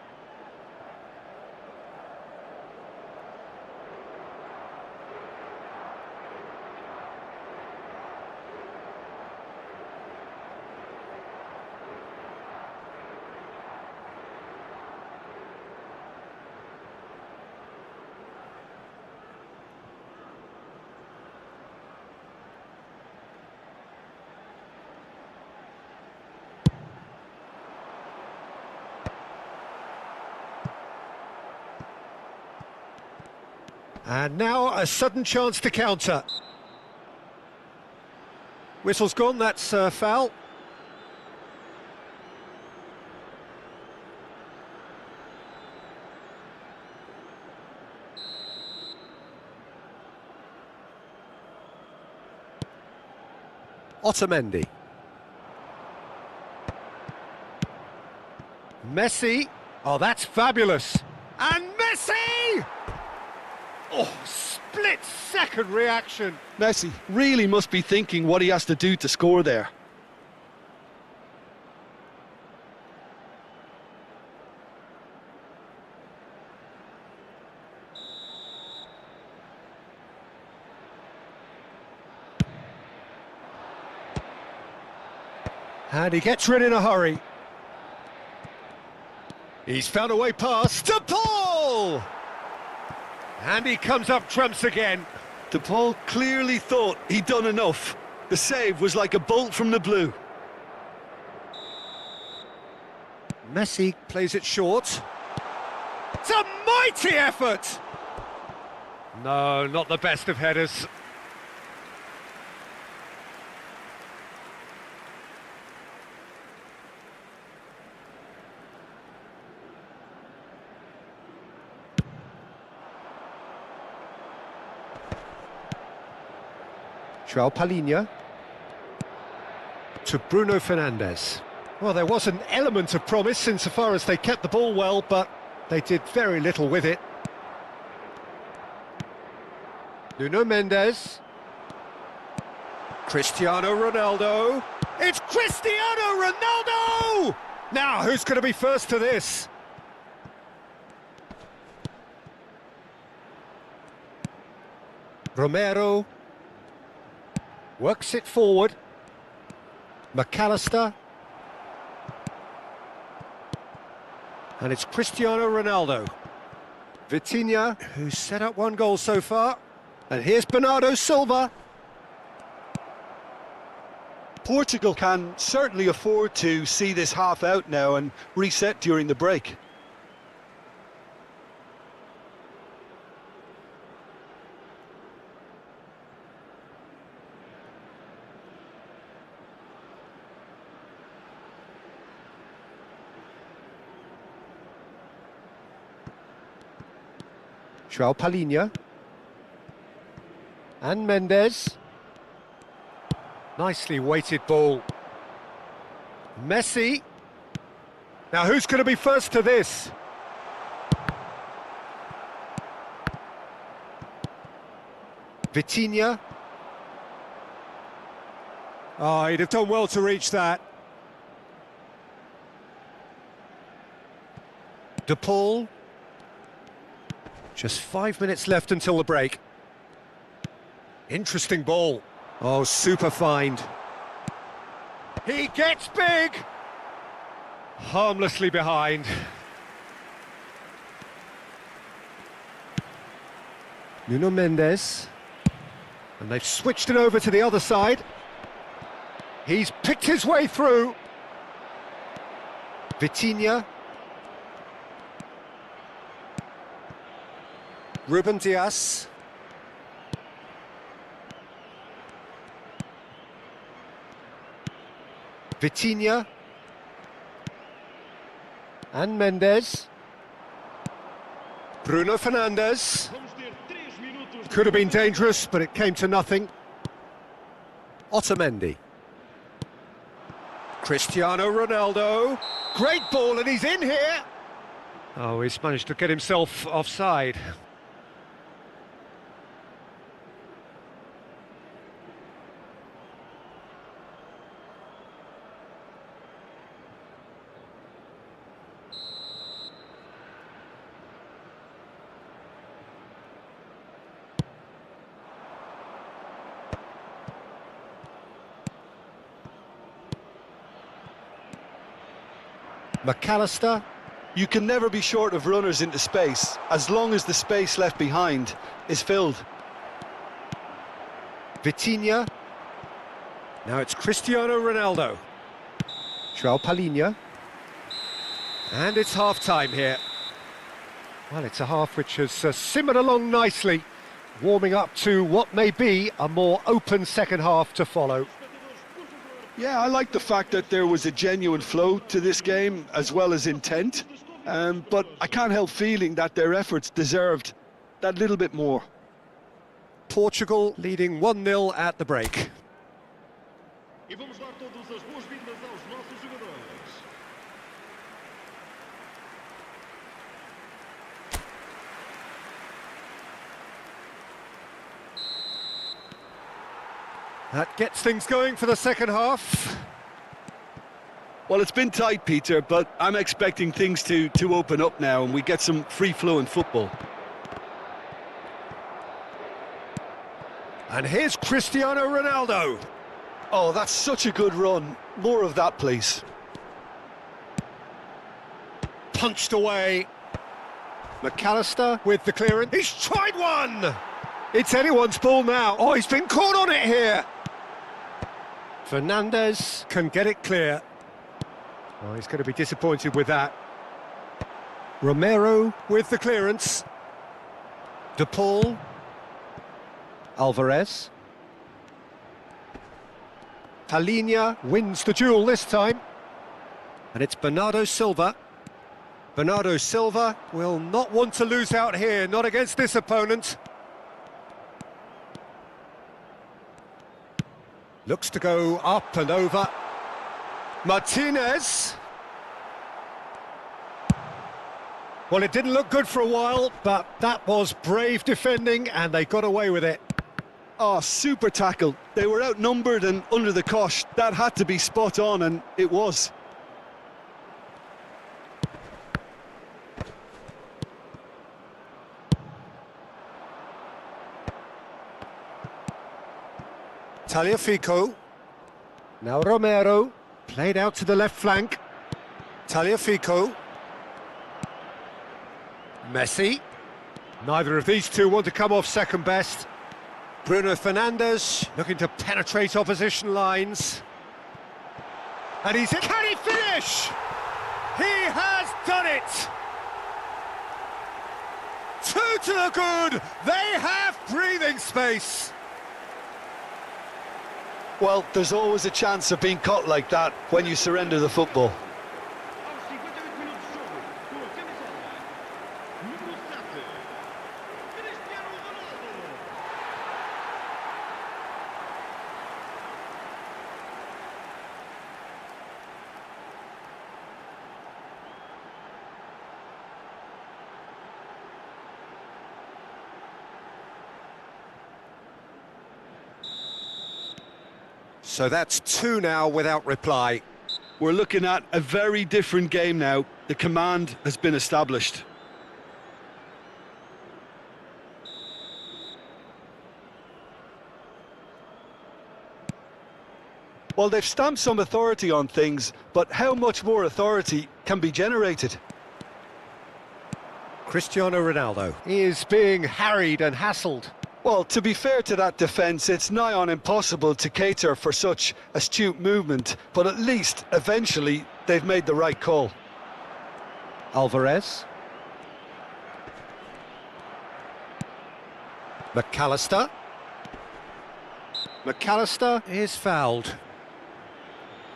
And now a sudden chance to counter. Whistle's gone, that's foul. Otamendi. Messi. Oh, that's fabulous. And Messi! Oh, split-second reaction. Messi really must be thinking what he has to do to score there. And he gets rid in a hurry. He's found a way past to Paul! And he comes up trumps again. DePaul clearly thought he'd done enough. The save was like a bolt from the blue. Messi plays it short. It's a mighty effort! No, not the best of headers. João Palhinha to Bruno Fernandes. Well, there was an element of promise insofar as they kept the ball well, but they did very little with it. Nuno Mendes. Cristiano Ronaldo. It's Cristiano Ronaldo! Now, who's going to be first to this? Romero. Works it forward. McAllister. And it's Cristiano Ronaldo. Vitinha, who's set up one goal so far. And here's Bernardo Silva. Portugal can certainly afford to see this half out now and reset during the break. João Palhinha. And Mendes. Nicely weighted ball. Messi. Now who's going to be first to this? Vitinha. Oh, he'd have done well to reach that. DePaul. Just 5 minutes left until the break. Interesting ball. Oh, super find. He gets big! Harmlessly behind. Nuno Mendes. And they've switched it over to the other side. He's picked his way through. Vitinha. Ruben Dias. Vitinha. And Mendes. Bruno Fernandes. Could have been dangerous, but it came to nothing. Otamendi. Cristiano Ronaldo. Great ball, and he's in here. Oh, he's managed to get himself offside. McAllister. You can never be short of runners into space, as long as the space left behind is filled. Vitinha. Now it's Cristiano Ronaldo. João Palhinha. And it's half-time here. Well, it's a half which has simmered along nicely, warming up to what may be a more open second half to follow. Yeah, I like the fact that there was a genuine flow to this game, as well as intent. But I can't help feeling that their efforts deserved that little bit more. Portugal leading 1-0 at the break. E vamos dar todas as boas-vindas aos nossos jogadores. That gets things going for the second half. Well, it's been tight, Peter, but I'm expecting things to open up now and we get some free-flowing football. And here's Cristiano Ronaldo. Oh, that's such a good run. More of that, please. Punched away. McAllister with the clearance. He's tried one! It's anyone's ball now. Oh, he's been caught on it here. Fernandes can get it clear. Oh, he's going to be disappointed with that. Romero with the clearance. De Paul. Alvarez. Palhinha wins the duel this time. And it's Bernardo Silva. Bernardo Silva will not want to lose out here, not against this opponent. Looks to go up and over. Martinez. Well, it didn't look good for a while, but that was brave defending and they got away with it. Oh, super tackle. They were outnumbered and under the cosh. That had to be spot on, and it was. Tagliafico. Now Romero. Played out to the left flank. Tagliafico. Messi. Neither of these two want to come off second best. Bruno Fernandes looking to penetrate opposition lines. And he's in. Can he finish? He has done it! 2 to the good. They have breathing space. Well, there's always a chance of being caught like that when you surrender the football. Aos 58 minutos de jogo, com a camisola número 7, Cristiano Ronaldo. So that's 2 now without reply. We're looking at a very different game now. The command has been established. Well, they've stamped some authority on things, but how much more authority can be generated? Cristiano Ronaldo is being harried and hassled. Well, to be fair to that defence, it's nigh on impossible to cater for such astute movement, but at least, eventually, they've made the right call. Alvarez. McAllister. McAllister is fouled.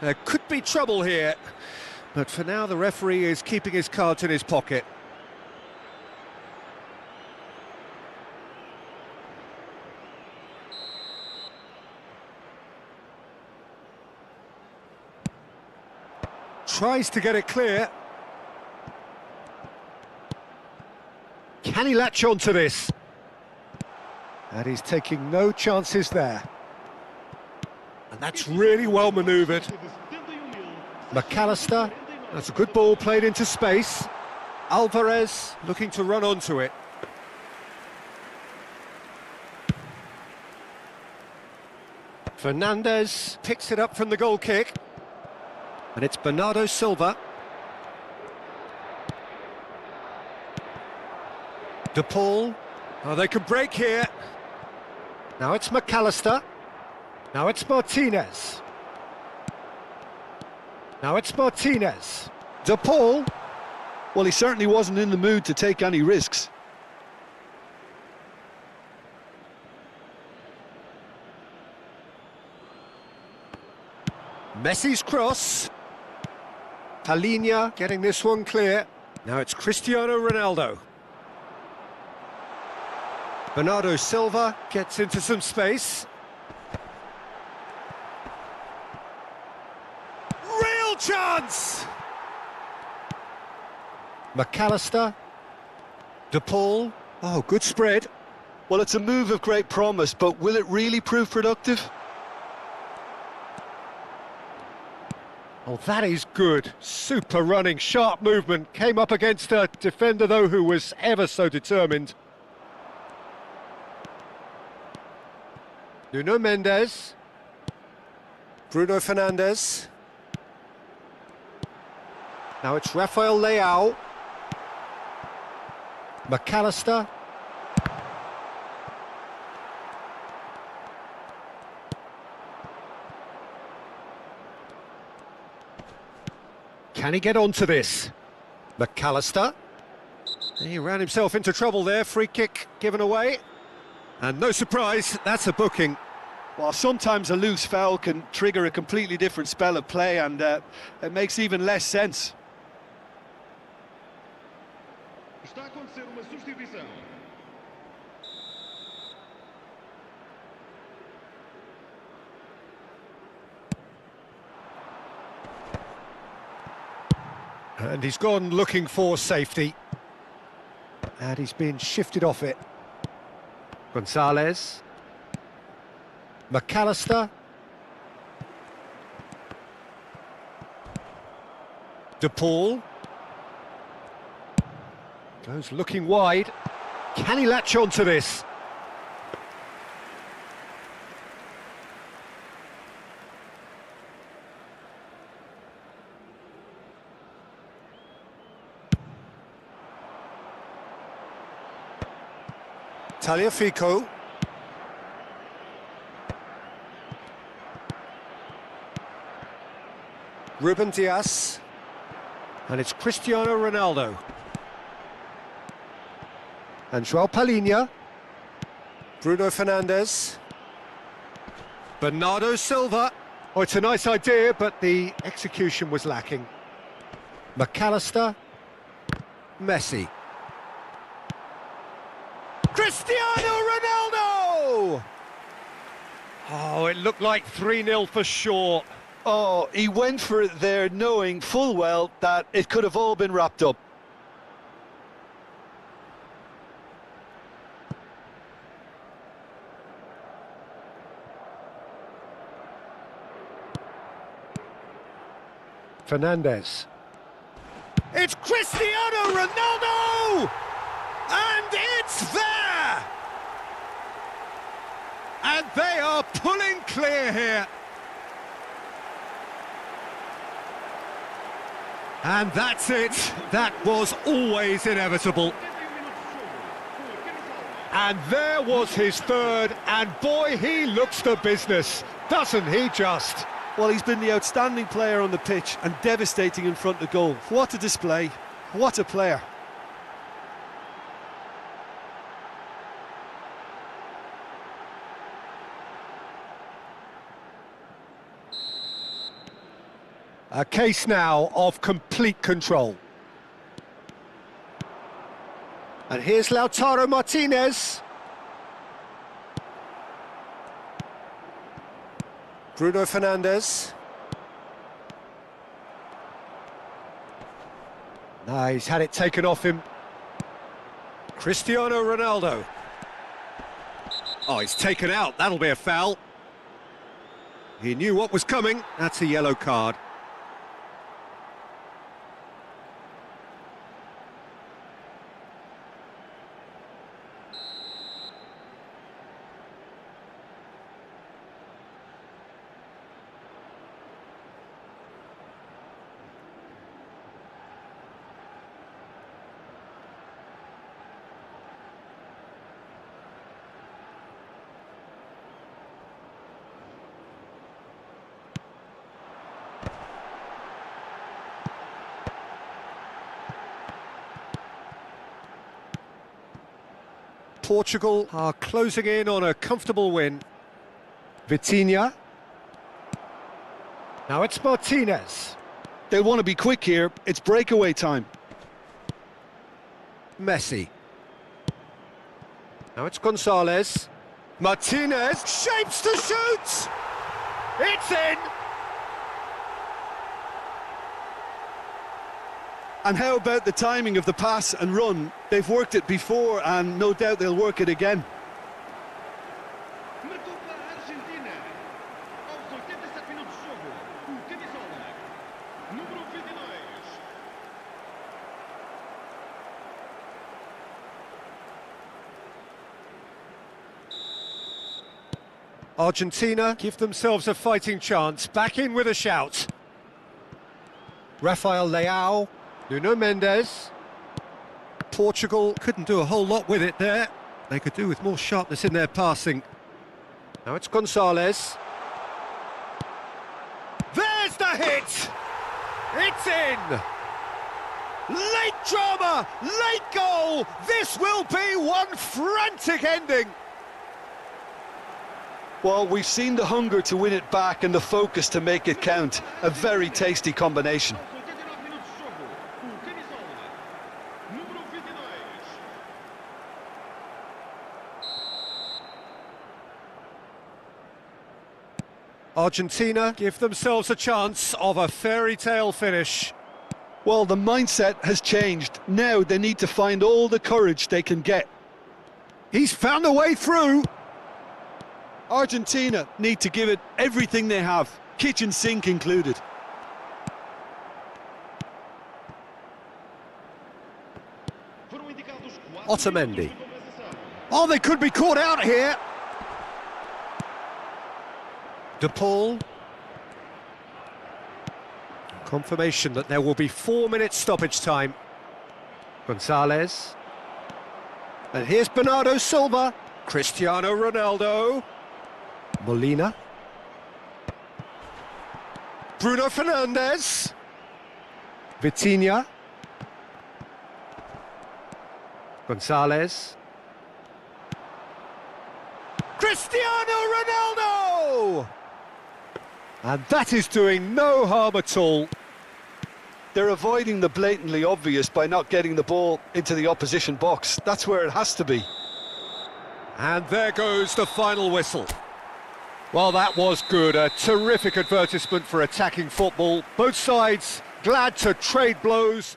There could be trouble here, but for now the referee is keeping his cards in his pocket. Tries to get it clear. Can he latch on to this? And he's taking no chances there. And that's really well manoeuvred. McAllister, that's a good ball played into space. Alvarez looking to run onto it. Fernandes picks it up from the goal kick. And it's Bernardo Silva. De Paul. Oh, they can break here. Now it's McAllister. Now it's Martinez. Now it's Martinez. De Paul. Well, he certainly wasn't in the mood to take any risks. Messi's cross. Palhinha getting this one clear. Now it's Cristiano Ronaldo. Bernardo Silva gets into some space. Real chance! McAllister. De Paul. Oh, good spread. Well, it's a move of great promise, but will it really prove productive? Oh, that is good. Super running, sharp movement. Came up against a defender, though, who was ever so determined. Nuno Mendes. Bruno Fernandes. Now it's Rafael Leao. McAllister. Can he get onto this? McAllister. He ran himself into trouble there. Free kick given away. And no surprise, that's a booking. Well, sometimes a loose foul can trigger a completely different spell of play, and it makes even less sense. Está a acontecer uma substituição. And he's gone looking for safety. And he's been shifted off it. Gonzalez. McAllister. De Paul. Goes looking wide. Can he latch onto this? Tagliafico. Ruben Dias. And it's Cristiano Ronaldo. And Joao Palhinha. Bruno Fernandes. Bernardo Silva. Oh, it's a nice idea, but the execution was lacking. McAllister. Messi. Cristiano Ronaldo! Oh, it looked like 3-0 for sure. Oh, he went for it there, knowing full well that it could have all been wrapped up. Fernandes. It's Cristiano Ronaldo! And it's there! And they are pulling clear here. And that's it. That was always inevitable. And there was his third, and boy, he looks the business, doesn't he just? Well, he's been the outstanding player on the pitch and devastating in front of goal. What a display. What a player. A case now of complete control. And here's Lautaro Martinez. Bruno Fernandes. Now he's had it taken off him. Cristiano Ronaldo. Oh, he's taken out. That'll be a foul. He knew what was coming. That's a yellow card. Portugal are closing in on a comfortable win. Vitinha. Now it's Martinez. They'll want to be quick here. It's breakaway time. Messi. Now it's Gonzalez. Martinez shapes to shoot! It's in! And how about the timing of the pass and run? They've worked it before and no doubt they'll work it again. Marcou para a Argentina. Aos 87 minutos de jogo, o camisola número 22. Argentina give themselves a fighting chance, back in with a shout. Rafael Leao, Nuno Mendes. Portugal couldn't do a whole lot with it there. They could do with more sharpness in their passing. Now it's Gonzalez. There's the hit! It's in! Late drama, late goal! This will be one frantic ending! Well, we've seen the hunger to win it back and the focus to make it count. A very tasty combination. Aos 89 minutos de jogo, o camisola número 22. Argentina give themselves a chance of a fairy tale finish. Well, the mindset has changed. Now they need to find all the courage they can get. He's found a way through. Argentina need to give it everything they have, kitchen sink included. Foram indicados 4 Otamendi. minutos de compensação. Oh, they could be caught out here. De Paul. Confirmation that there will be 4 minutes stoppage time. Gonzalez. And here's Bernardo Silva. Cristiano Ronaldo. Molina. Bruno Fernandes. Vitinha. Gonzalez. Cristiano Ronaldo! And that is doing no harm at all. They're avoiding the blatantly obvious by not getting the ball into the opposition box. That's where it has to be. And there goes the final whistle. Well, that was good. A terrific advertisement for attacking football. Both sides glad to trade blows.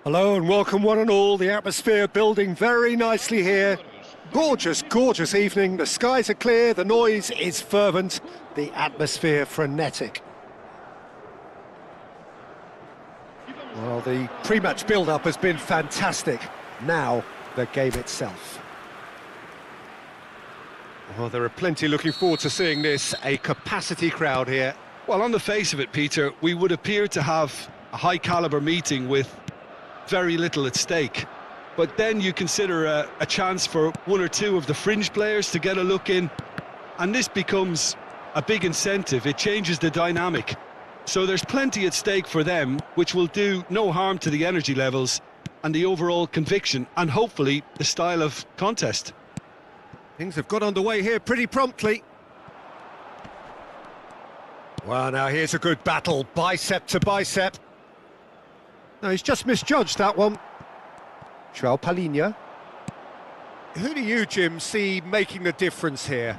Hello and welcome one and all. The atmosphere building very nicely here. Gorgeous, gorgeous evening. The skies are clear, the noise is fervent, the atmosphere frenetic. Well, the pre-match build-up has been fantastic. Now, the game itself. Well, there are plenty looking forward to seeing this. A capacity crowd here. Well, on the face of it, Peter, we would appear to have a high-caliber meeting with very little at stake. But then you consider a chance for one or two of the fringe players to get a look in, and this becomes a big incentive. It changes the dynamic. So there's plenty at stake for them, which will do no harm to the energy levels and the overall conviction, and hopefully the style of contest. Things have got underway here pretty promptly. Well, now here's a good battle, bicep to bicep. No, he's just misjudged that one. Joao Palhinha. Who do you, Jim, see making the difference here?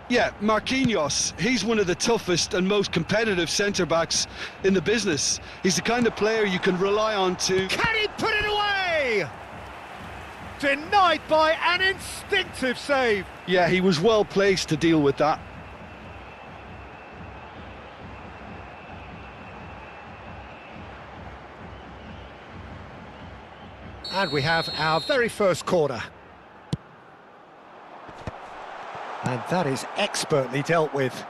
Yeah, Marquinhos, he's one of the toughest and most competitive centre-backs in the business. He's the kind of player you can rely on to... Can he put it away? Denied by an instinctive save. Yeah, he was well placed to deal with that. And we have our very first corner. And that is expertly dealt with.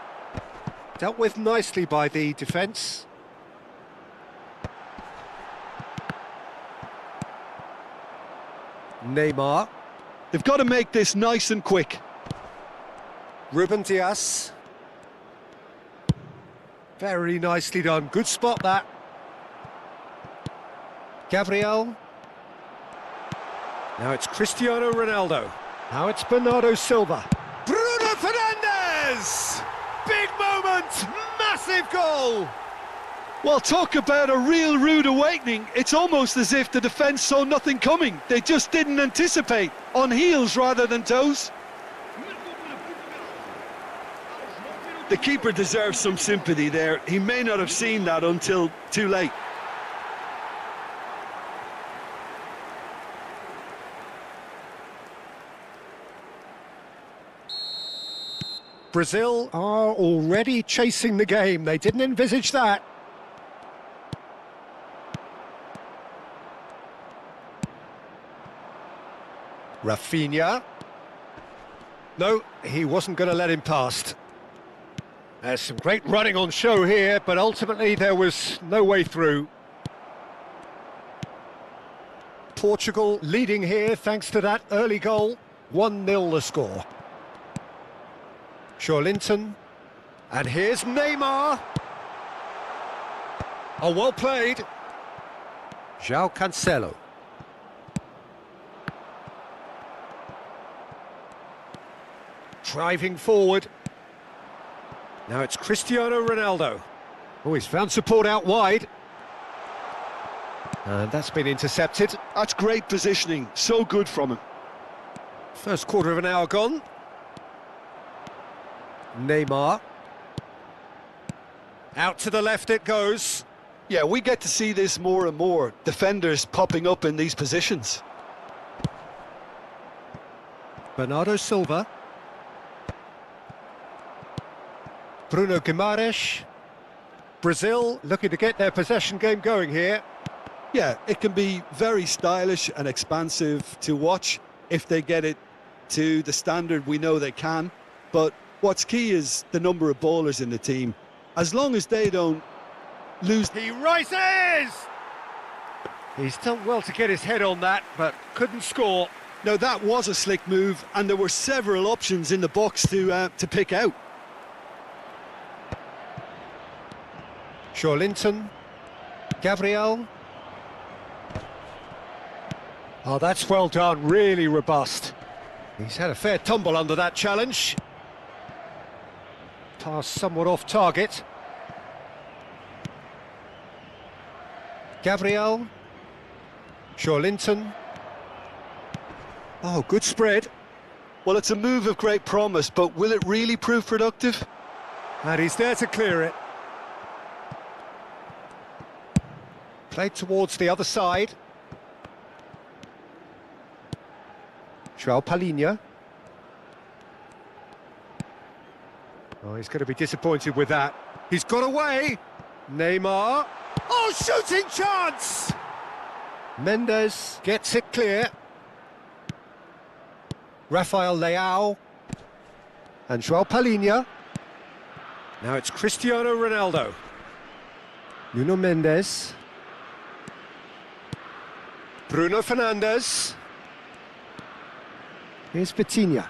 Dealt with nicely by the defence. Neymar. They've got to make this nice and quick. Ruben Dias. Very nicely done. Good spot, that. Gabriel. Now it's Cristiano Ronaldo. Now it's Bernardo Silva. Bruno Fernandes! Big moment! Massive goal! Well, talk about a real rude awakening. It's almost as if the defence saw nothing coming. They just didn't anticipate. On heels rather than toes. The keeper deserves some sympathy there. He may not have seen that until too late. Brazil are already chasing the game. They didn't envisage that. Rafinha. No, he wasn't going to let him past. There's some great running on show here, but ultimately there was no way through. Portugal leading here thanks to that early goal. 1-0 the score. Linton. And here's Neymar. Oh, well played. João Cancelo. Driving forward. Now it's Cristiano Ronaldo. Oh, he's found support out wide. And that's been intercepted. That's great positioning. So good from him. First quarter of an hour gone. Neymar. Out to the left it goes. Yeah, we get to see this more and more. Defenders popping up in these positions. Bernardo Silva. Bruno Guimaraes. Brazil looking to get their possession game going here. Yeah, it can be very stylish and expansive to watch if they get it to the standard we know they can. But what's key is the number of ballers in the team. As long as they don't lose... He rises! He's done well to get his head on that, but couldn't score. No, that was a slick move, and there were several options in the box to pick out. Linton. Gabriel. Oh, that's well done, really robust. He's had a fair tumble under that challenge. Pass somewhat off target. Gabriel. Linton. Oh, good spread. Well, it's a move of great promise, but will it really prove productive? And he's there to clear it. Played towards the other side. João Palhinha. Oh, he's going to be disappointed with that. He's got away. Neymar. Oh, shooting chance! Mendes gets it clear. Rafael Leao. And João Palhinha. Now it's Cristiano Ronaldo. Nuno Mendes. Bruno Fernandes. Here's Vitinha.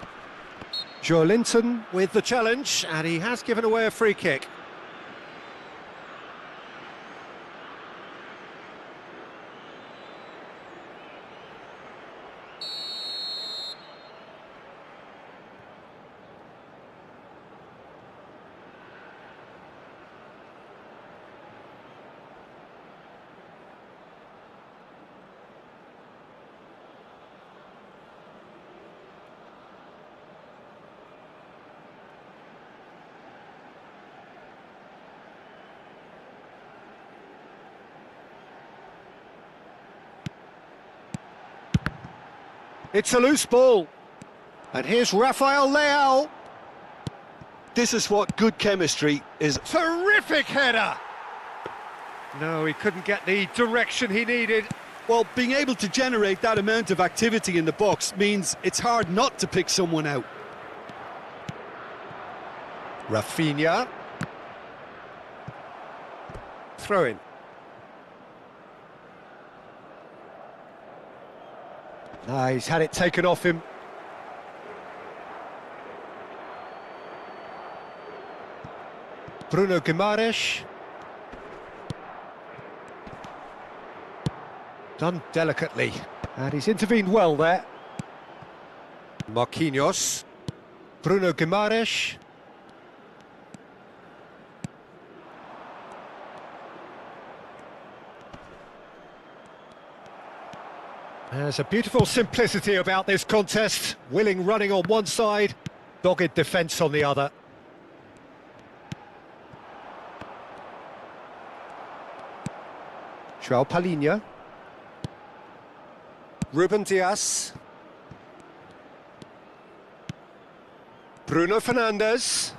Linton with the challenge, and he has given away a free kick. It's a loose ball. And here's Rafael Leao. This is what good chemistry is. Terrific header! No, he couldn't get the direction he needed. Well, being able to generate that amount of activity in the box means it's hard not to pick someone out. Rafinha. Throw in. He's had it taken off him. Bruno Guimaraes. Done delicately, and he's intervened well there. Marquinhos. Bruno Guimaraes. There's a beautiful simplicity about this contest. Willing running on one side, dogged defence on the other. João Palhinha. Ruben Dias. Bruno Fernandes.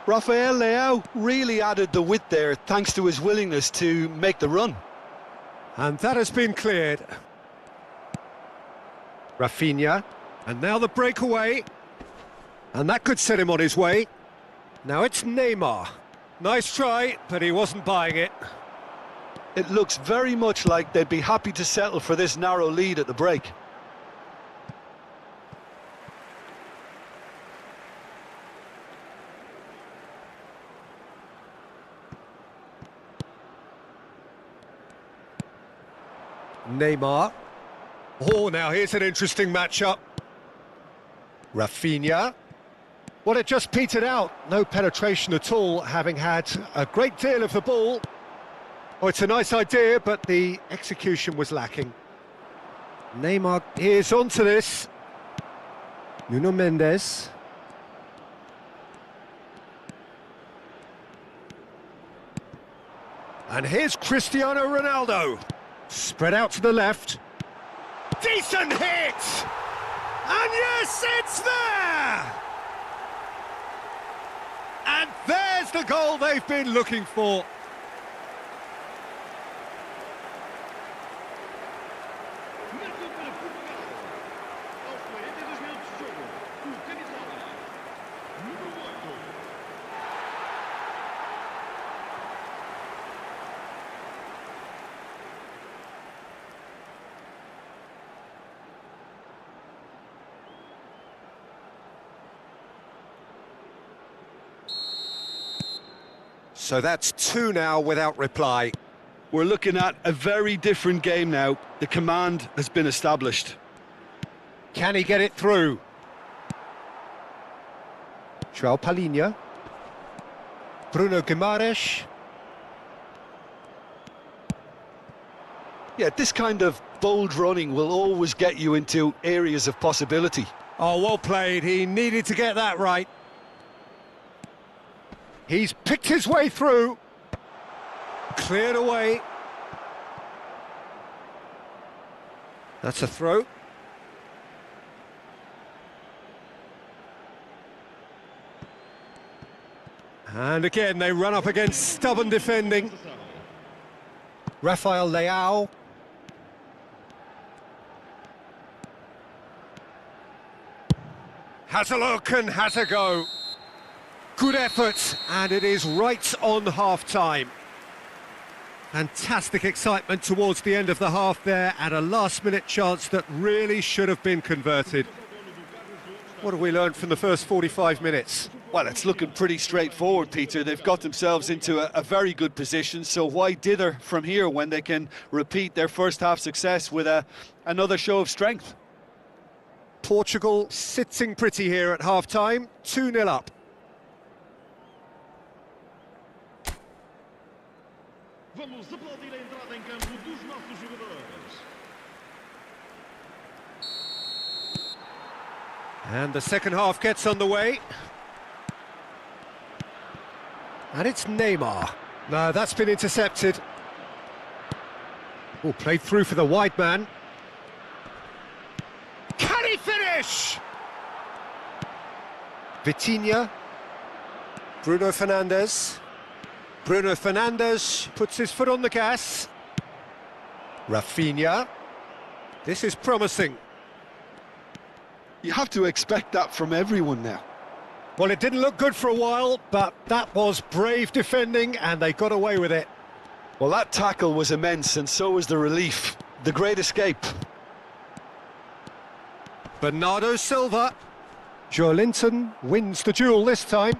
Rafael Leao really added the width there thanks to his willingness to make the run. And that has been cleared. Rafinha. And now the breakaway. And that could set him on his way. Now it's Neymar. Nice try, but he wasn't buying it. It looks very much like they'd be happy to settle for this narrow lead at the break. Neymar. Oh, now here's an interesting matchup. Rafinha. Well, it just petered out. No penetration at all, having had a great deal of the ball. Oh, it's a nice idea, but the execution was lacking. Neymar is onto this. Nuno Mendes. And here's Cristiano Ronaldo. Spread out to the left. Decent hit! And yes, it's there! And there's the goal they've been looking for. Marcou para Portugal. Aos 42 minutos de jogo, o camisola número 8. So that's 2 now without reply. We're looking at a very different game now. The command has been established. Can he get it through? João Palhinha. Bruno Guimaraes. Yeah, this kind of bold running will always get you into areas of possibility. Oh, well played. He needed to get that right. He's picked his way through. Cleared away. That's a throw. And again, they run up against stubborn defending. Rafael Leao. Has a look and has a go. Good effort, and it is right on half-time. Fantastic excitement towards the end of the half there, and a last-minute chance that really should have been converted. What have we learned from the first 45 minutes? Well, it's looking pretty straightforward, Peter. They've got themselves into a very good position, so why dither from here when they can repeat their first-half success with another show of strength? Portugal sitting pretty here at half-time, 2-0 up. Vamos aplaudir a entrada em campo dos nossos jogadores. And the second half gets underway. And it's Neymar. No, that's been intercepted. Oh, played through for the wide man. Vitinha. Bruno Fernandes. Bruno Fernandes puts his foot on the gas. Rafinha. This is promising. You have to expect that from everyone now. Well, it didn't look good for a while, but that was brave defending, and they got away with it. Well, that tackle was immense, and so was the relief. The great escape. Bernardo Silva. Joelinton wins the duel this time.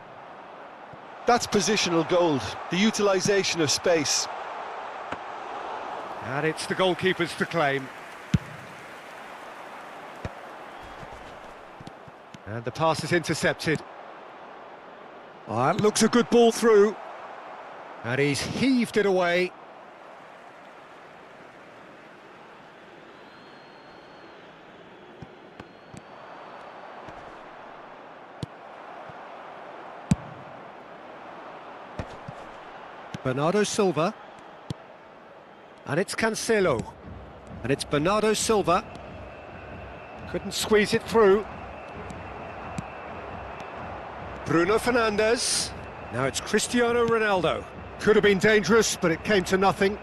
That's positional gold, the utilisation of space. And it's the goalkeepers to claim. And the pass is intercepted. That looks a good ball through. And he's heaved it away. Bernardo Silva. And it's Cancelo. And it's Bernardo Silva. Couldn't squeeze it through. Bruno Fernandes. Now it's Cristiano Ronaldo. Could have been dangerous, but it came to nothing.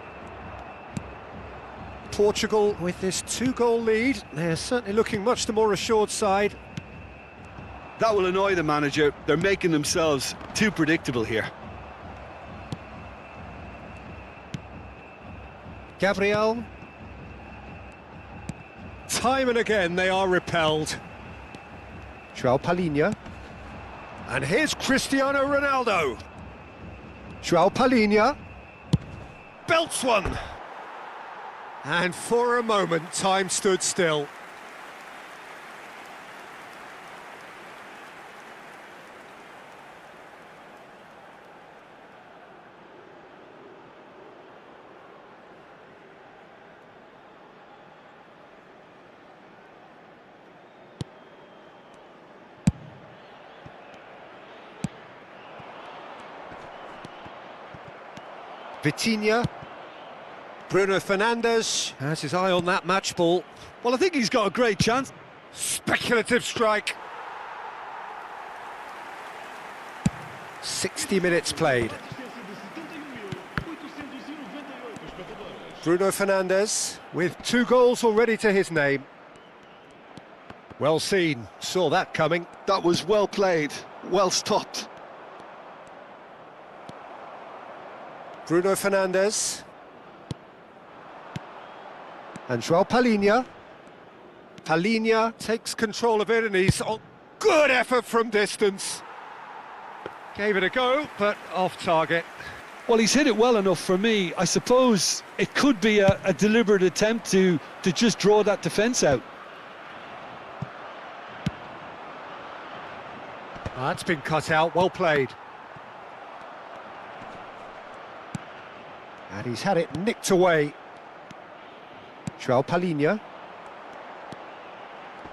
Portugal with this 2-goal lead. They're certainly looking much the more assured side. That will annoy the manager. They're making themselves too predictable here. Gabriel. Time and again they are repelled. João Palhinha. And here's Cristiano Ronaldo. João Palhinha. Belts one. And for a moment, time stood still. Vitinha. Bruno Fernandes has his eye on that match ball. Well, I think he's got a great chance. Speculative strike. 60 minutes played. Bruno Fernandes with 2 goals already to his name. Well seen, saw that coming. That was well played, well stopped. Bruno Fernandes. And João Palhinha. Palhinha takes control of it and he's on. Good effort from distance. Gave it a go, but off target. Well, he's hit it well enough for me. I suppose it could be a deliberate attempt to just draw that defence out. That's been cut out, well played. And he's had it nicked away. João Palhinha.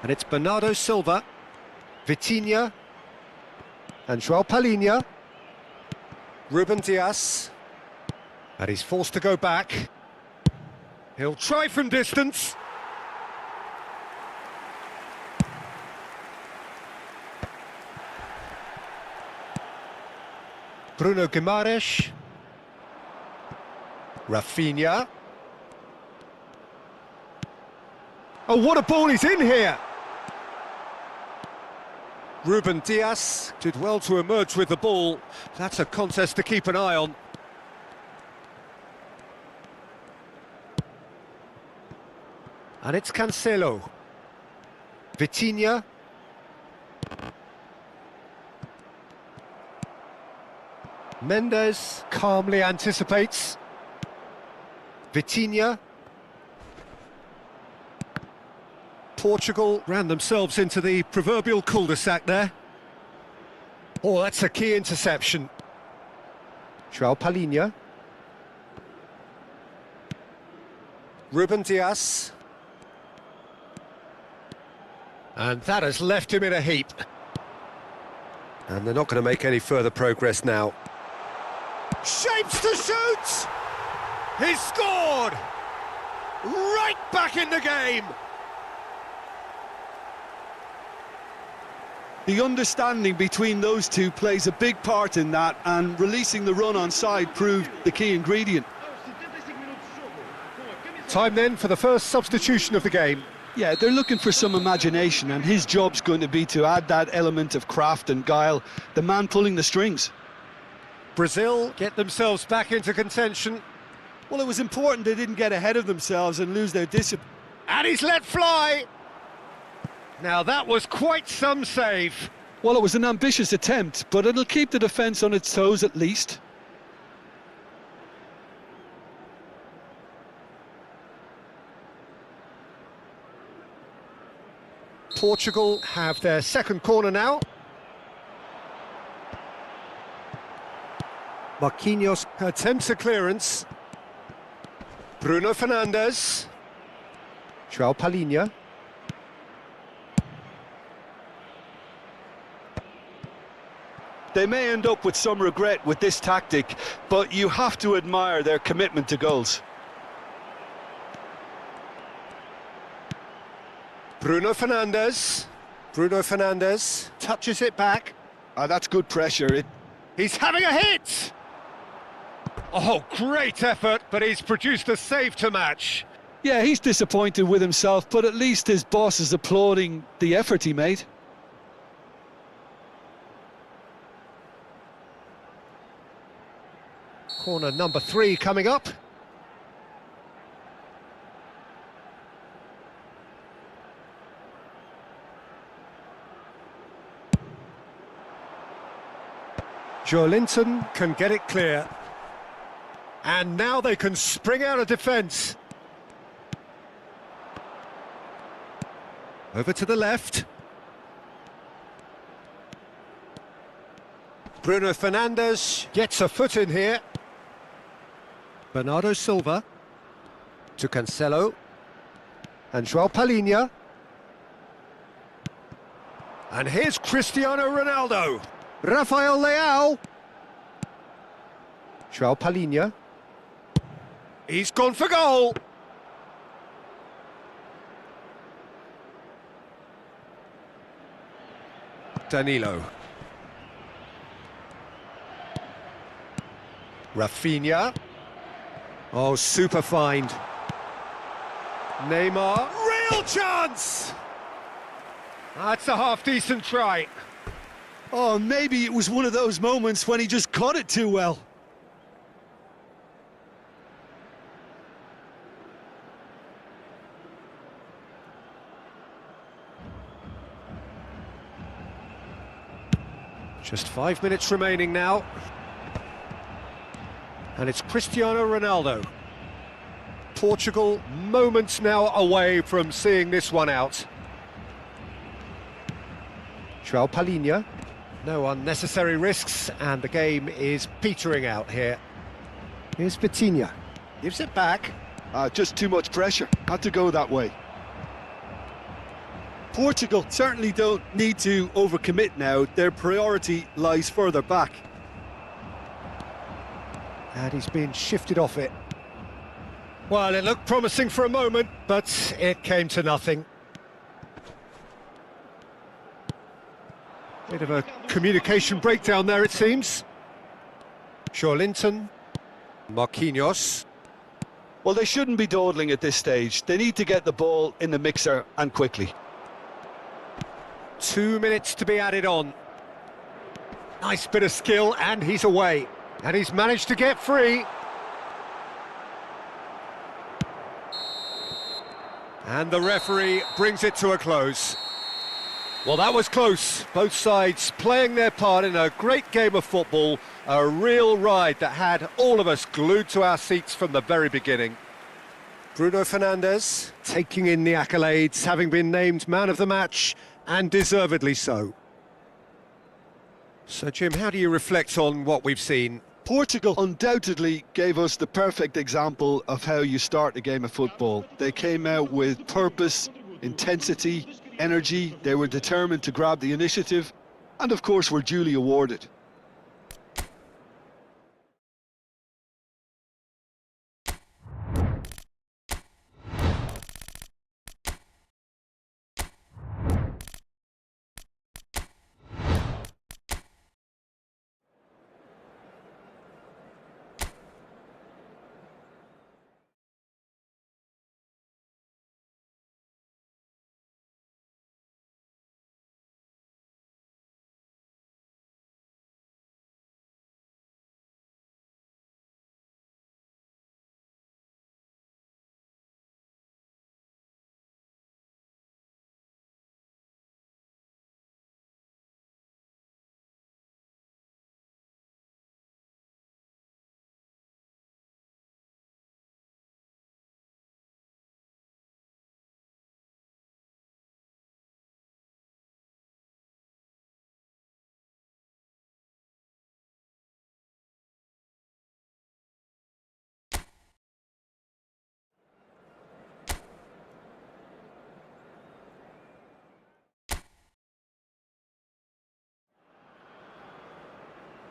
And it's Bernardo Silva. Vitinha. And João Palhinha. Ruben Dias. And he's forced to go back. He'll try from distance. Bruno Guimaraes. Rafinha. Oh, what a ball, he's in here! Ruben Dias did well to emerge with the ball. That's a contest to keep an eye on. And it's Cancelo. Vitinha. Mendes calmly anticipates. Vitinha. Portugal ran themselves into the proverbial cul-de-sac there. Oh, that's a key interception. João Palhinha. Ruben Dias. And that has left him in a heap. And they're not going to make any further progress now. Shapes to shoot! He's scored! Right back in the game! The understanding between those two plays a big part in that, and releasing the run on side proved the key ingredient. Time then for the first substitution of the game. Yeah, they're looking for some imagination, and his job's going to be to add that element of craft and guile, the man pulling the strings. Brazil get themselves back into contention. Well, it was important they didn't get ahead of themselves and lose their discipline. And he's let fly! Now that was quite some save. Well, it was an ambitious attempt, but it'll keep the defence on its toes at least. Portugal have their second corner now. Marquinhos attempts a clearance. Bruno Fernandes. João Palhinha. They may end up with some regret with this tactic, but you have to admire their commitment to goals. Bruno Fernandes. Bruno Fernandes touches it back. That's good pressure. He's having a hit! Oh, great effort, but he's produced a save to match. Yeah, he's disappointed with himself, but at least his boss is applauding the effort he made. Corner number 3 coming up. Joelinton can get it clear. And now they can spring out of defence. Over to the left. Bruno Fernandes gets a foot in here. Bernardo Silva to Cancelo and João Palhinha. And here's Cristiano Ronaldo. Rafael Leao. João Palhinha. He's gone for goal. Danilo. Rafinha. Oh, super find. Neymar. Real chance! That's a half-decent try. Oh, maybe it was one of those moments when he just caught it too well. Just 5 minutes remaining now. And it's Cristiano Ronaldo. Portugal moments now away from seeing this one out. João Palhinha. No unnecessary risks, and the game is petering out here. Here's Vitinha. Gives it back. Just too much pressure. Had to go that way. Portugal certainly don't need to overcommit now. Their priority lies further back. And he's been shifted off it. Well, it looked promising for a moment, but it came to nothing. Bit of a communication breakdown there, it seems. Joelinton. Marquinhos. Well, they shouldn't be dawdling at this stage. They need to get the ball in the mixer, and quickly. 2 minutes to be added on. Nice bit of skill, and he's away. And he's managed to get free. And the referee brings it to a close. Well, that was close. Both sides playing their part in a great game of football. A real ride that had all of us glued to our seats from the very beginning. Bruno Fernandes taking in the accolades, having been named man of the match, and deservedly so. So, Jim, how do you reflect on what we've seen? Portugal undoubtedly gave us the perfect example of how you start a game of football. They came out with purpose, intensity, energy. They were determined to grab the initiative, and of course were duly awarded.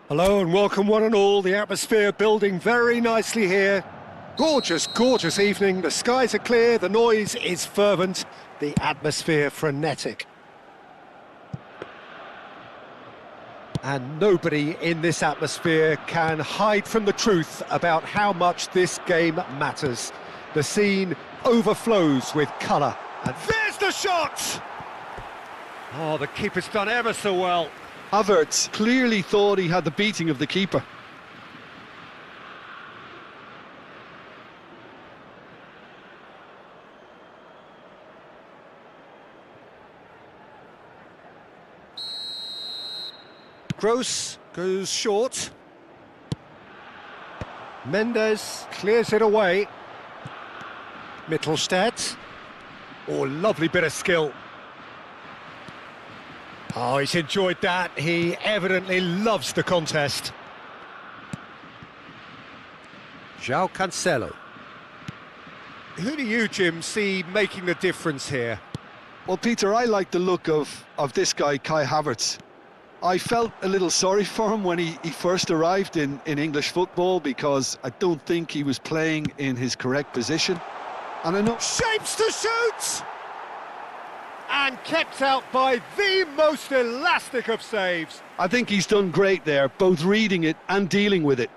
Hello and welcome one and all. The atmosphere building very nicely here. Gorgeous, gorgeous evening. The skies are clear, the noise is fervent, the atmosphere frenetic. And nobody in this atmosphere can hide from the truth about how much this game matters. The scene overflows with colour. And there's the shot! Oh, the keeper's done ever so well. Havertz clearly thought he had the beating of the keeper. Gross goes short. Mendes clears it away. Mittelstadt. Oh, lovely bit of skill. Oh, he's enjoyed that. He evidently loves the contest. João Cancelo. Who do you, Jim, see making the difference here? Well, Peter, I like the look of this guy, Kai Havertz. I felt a little sorry for him when he first arrived in English football because I don't think he was playing in his correct position. And I know... Shapes to shoot! And kept out by the most elastic of saves. I think he's done great there, both reading it and dealing with it.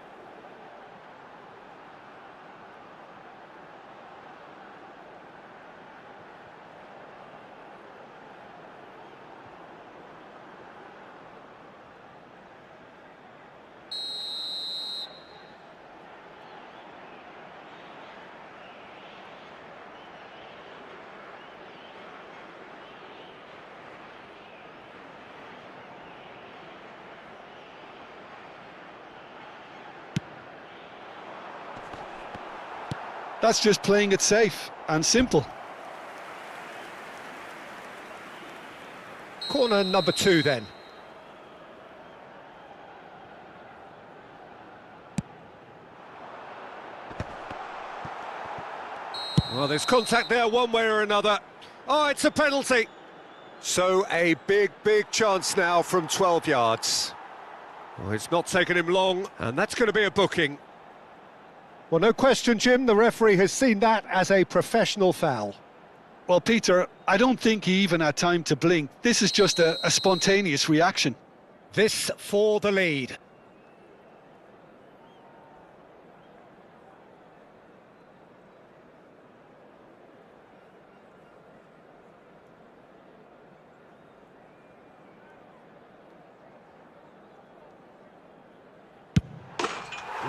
That's just playing it safe and simple. Corner number 2 then. Well, there's contact there one way or another. Oh, it's a penalty. So a big, big chance now from 12 yards. Well, it's not taken him long, and that's going to be a booking. Well, no question, Jim, the referee has seen that as a professional foul. Well, Peter, I don't think he even had time to blink. This is just a spontaneous reaction. This for the lead.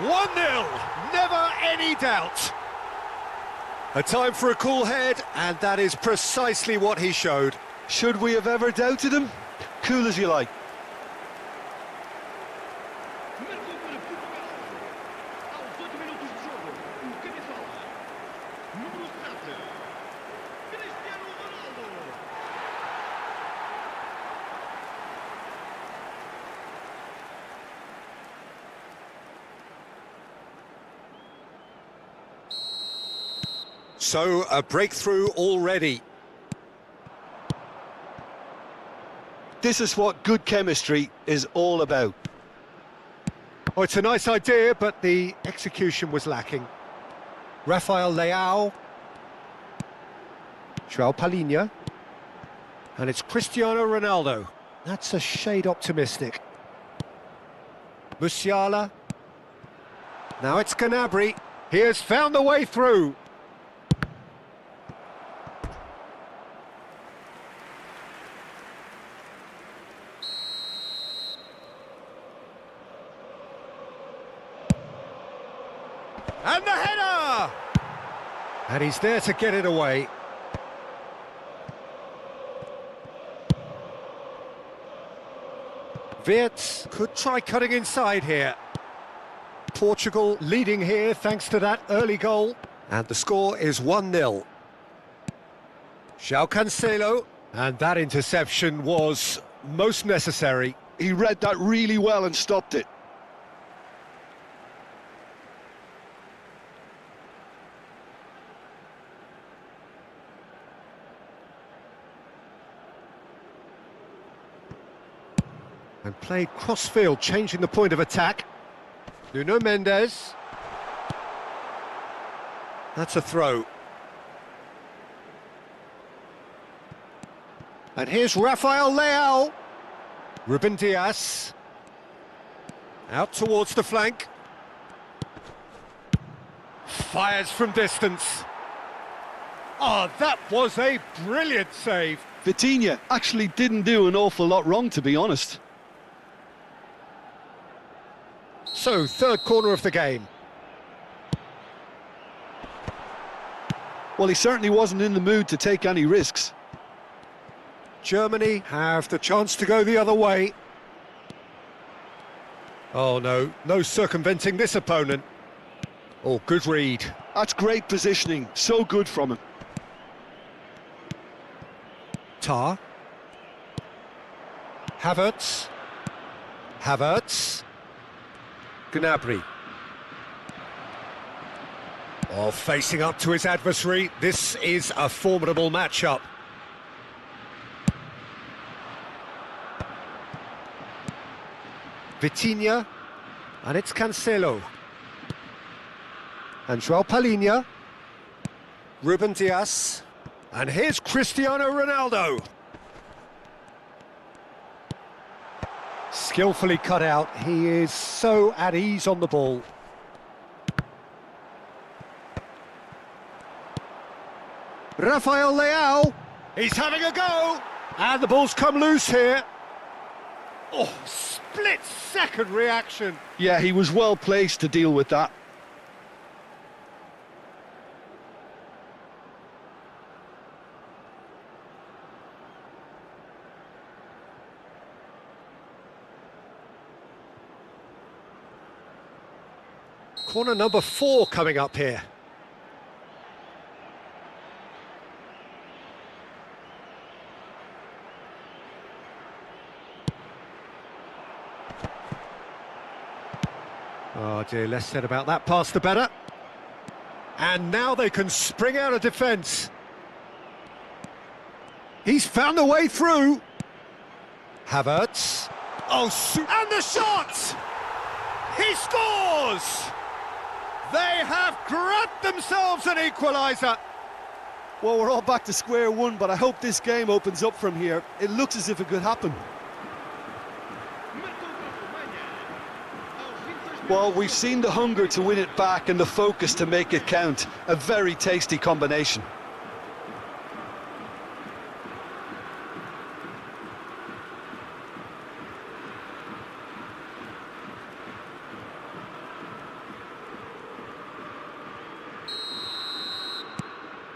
One 0 never any doubt. A time for a cool head, and that is precisely what he showed. Should we have ever doubted him? Cool as you like. Marcou para Portugal. Aos 8 minutos de jogo, o camisola número 7, Cristiano Ronaldo. So, a breakthrough already. This is what good chemistry is all about. Oh, it's a nice idea, but the execution was lacking. Rafael Leao. João Palhinha. And it's Cristiano Ronaldo. That's a shade optimistic. Musiala. Now it's Gnabry. He has found the way through. And the header! And he's there to get it away. Wirtz could try cutting inside here. Portugal leading here thanks to that early goal. And the score is 1-0. João Cancelo. And that interception was most necessary. He read that really well and stopped it. And played cross-field, changing the point of attack. Nuno Mendes. That's a throw. And here's Rafael Leao. Ruben Dias. Out towards the flank. Fires from distance. Oh, that was a brilliant save. Vitinha actually didn't do an awful lot wrong, to be honest. So, third corner of the game. Well, he certainly wasn't in the mood to take any risks. Germany have the chance to go the other way. Oh no, no circumventing this opponent. Oh, good read. That's great positioning, so good from him. Tar. Havertz. Havertz. Gnabry. Oh, facing up to his adversary. This is a formidable matchup. Vitinha, and it's Cancelo. And João Palhinha. Ruben Dias. And here's Cristiano Ronaldo. Skillfully cut out. He is so at ease on the ball. Rafael Leao. He's having a go. And the ball's come loose here. Oh, split-second reaction. Yeah, he was well placed to deal with that. Corner number 4 coming up here. Oh dear, less said about that pass the better. And now they can spring out of defence. He's found a way through. Havertz. Oh, and the shot! He scores! They have grabbed themselves an equaliser. Well, we're all back to square one, but I hope this game opens up from here. It looks as if it could happen. Well, we've seen the hunger to win it back and the focus to make it count. A very tasty combination.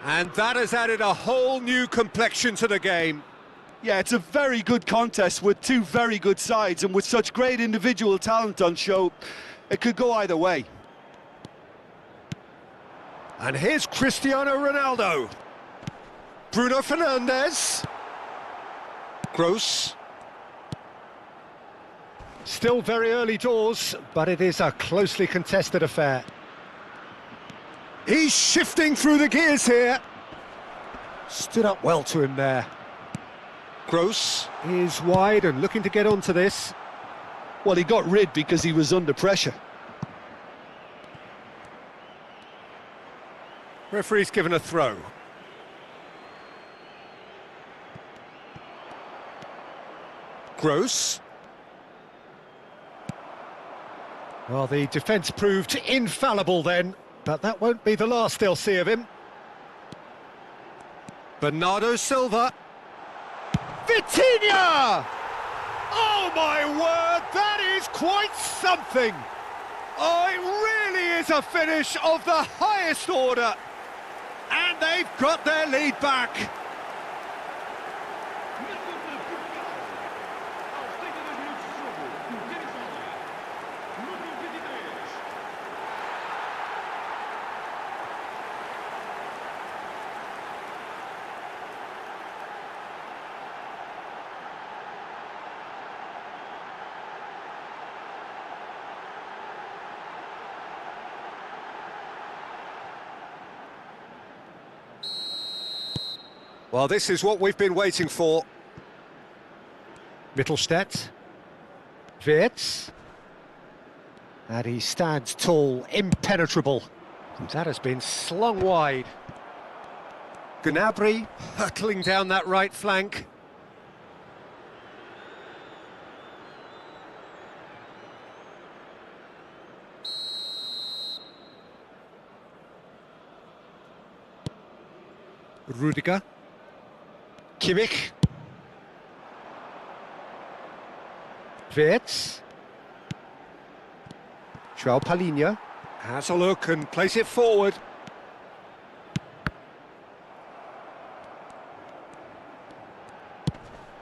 And that has added a whole new complexion to the game. Yeah, it's a very good contest with two very good sides, and with such great individual talent on show, it could go either way. And here's Cristiano Ronaldo. Bruno Fernandes. Gross. Still very early doors, but it is a closely contested affair. He's shifting through the gears here. Stood up well to him there. Gross is wide and looking to get onto this. Well, he got rid because he was under pressure. Referee's given a throw. Gross. Well, the defence proved infallible then, but that won't be the last they'll see of him. Bernardo Silva. Vitinha! Oh my word, that is quite something! Oh, it really is a finish of the highest order. And they've got their lead back. Well, this is what we've been waiting for. Mittelstadt. Wirtz. And he stands tall, impenetrable. That has been slung wide. Gnabry hurtling down that right flank. Rudiger. Kimmich. Wirtz. João Palhinha has a look and plays it forward.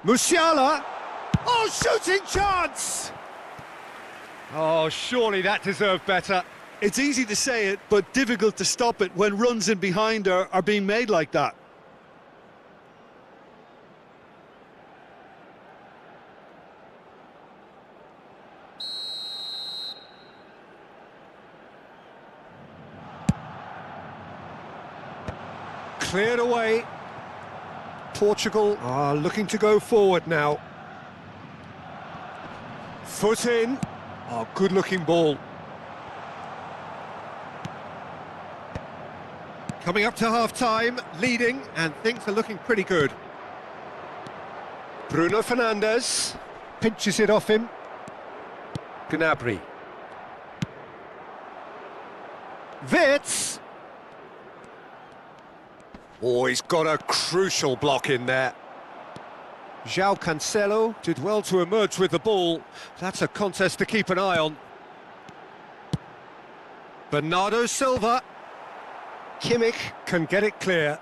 Musiala. Oh, shooting chance! Oh, surely that deserved better. It's easy to say it, but difficult to stop it when runs in behind are being made like that. Cleared away. Portugal are looking to go forward now. Foot in. Oh, good-looking ball. Coming up to half-time, leading, and things are looking pretty good. Bruno Fernandes pinches it off him. Gnabry. Wirtz. Oh, he's got a crucial block in there. João Cancelo did well to emerge with the ball. That's a contest to keep an eye on. Bernardo Silva. Kimmich can get it clear.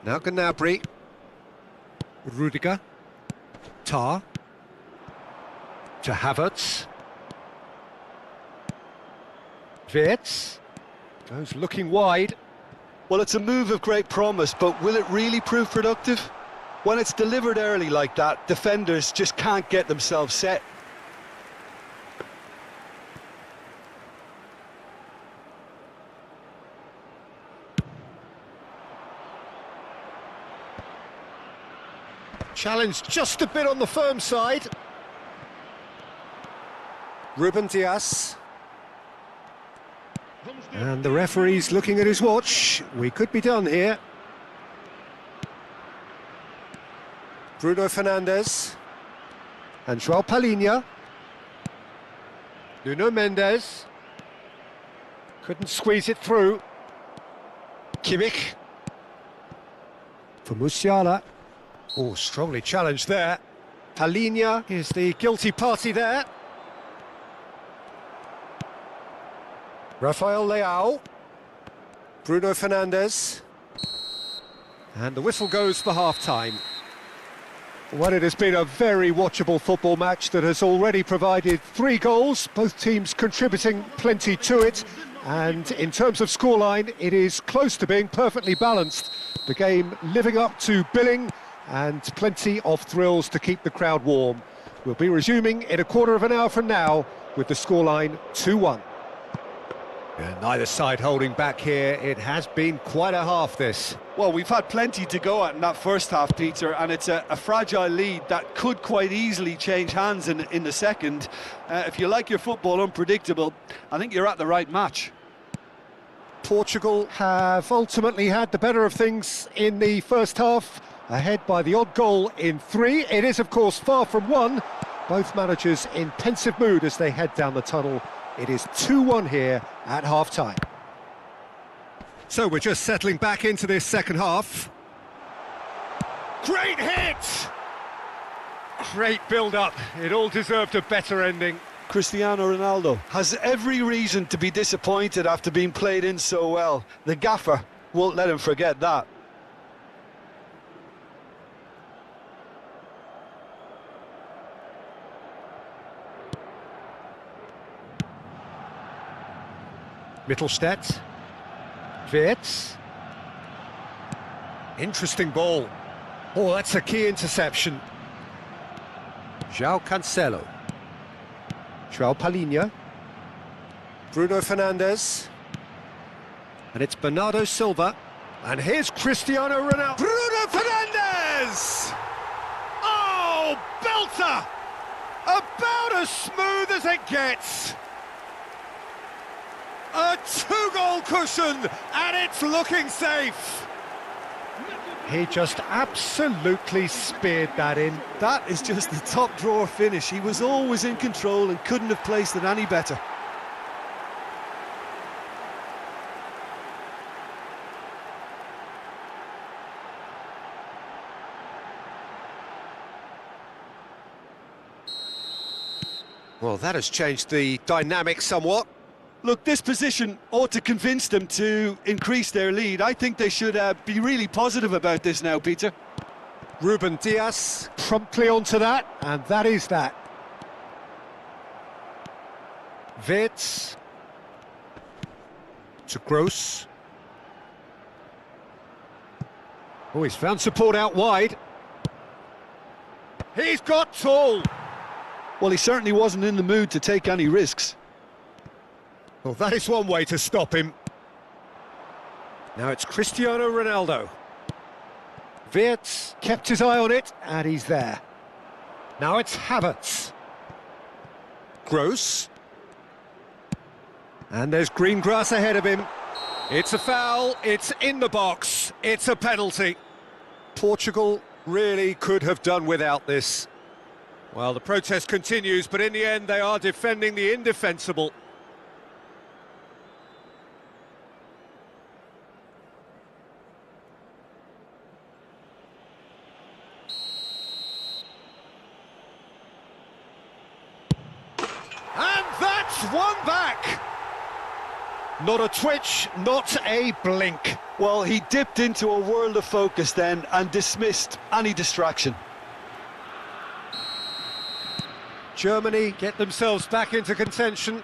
Now Gnabry. Rudiger. Tar. To Havertz. Wirtz goes looking wide. Well, it's a move of great promise, but will it really prove productive? When it's delivered early like that, defenders just can't get themselves set. Challenge just a bit on the firm side. Ruben Dias. And the referee's looking at his watch. We could be done here. Bruno Fernandes. And João Palhinha. Nuno Mendes. Couldn't squeeze it through. Kimmich. For Musiala. Oh, strongly challenged there. Palhinha is the guilty party there. Rafael Leao. Bruno Fernandes. And the whistle goes for half-time. Well, it has been a very watchable football match that has already provided 3 goals, both teams contributing plenty to it. And in terms of scoreline, it is close to being perfectly balanced. The game living up to billing and plenty of thrills to keep the crowd warm. We'll be resuming in a quarter of an hour from now with the scoreline 2-1. And neither side holding back here. It has been quite a half, this. Well, we've had plenty to go at in that first half, Peter, and it's a fragile lead that could quite easily change hands in the second. If you like your football unpredictable, I think you're at the right match. Portugal have ultimately had the better of things in the first half, ahead by the odd goal in 3. It is, of course, far from 1. Both managers in pensive mood as they head down the tunnel. It is 2-1 here at half-time. So we're just settling back into this second half. Great hit! Great build-up. It all deserved a better ending. Cristiano Ronaldo has every reason to be disappointed after being played in so well. The gaffer won't let him forget that. Mittelstädt. Wirtz. Interesting ball. Oh, that's a key interception. João Cancelo. João Palhinha. Bruno Fernandes. And it's Bernardo Silva. And here's Cristiano Ronaldo. Bruno Fernandes! Bonanza! About as smooth as it gets. A two-goal cushion, and it's looking safe. He just absolutely speared that in. That is just the top drawer finish. He was always in control and couldn't have placed it any better. Well, that has changed the dynamic somewhat. Look, this position ought to convince them to increase their lead. I think they should be really positive about this now, Peter. Ruben Diaz promptly onto that, and that is that. Wirtz to Gross. Oh, he's found support out wide. He's got tall. Well, he certainly wasn't in the mood to take any risks. Well, that is one way to stop him. Now it's Cristiano Ronaldo. Wirtz kept his eye on it, and he's there. Now it's Havertz. Gross. And there's green grass ahead of him. It's a foul, it's in the box, it's a penalty. Portugal really could have done without this. Well, the protest continues, but in the end they are defending the indefensible. And that's one back! Not a twitch, not a blink. Well, he dipped into a world of focus then and dismissed any distraction. Germany get themselves back into contention.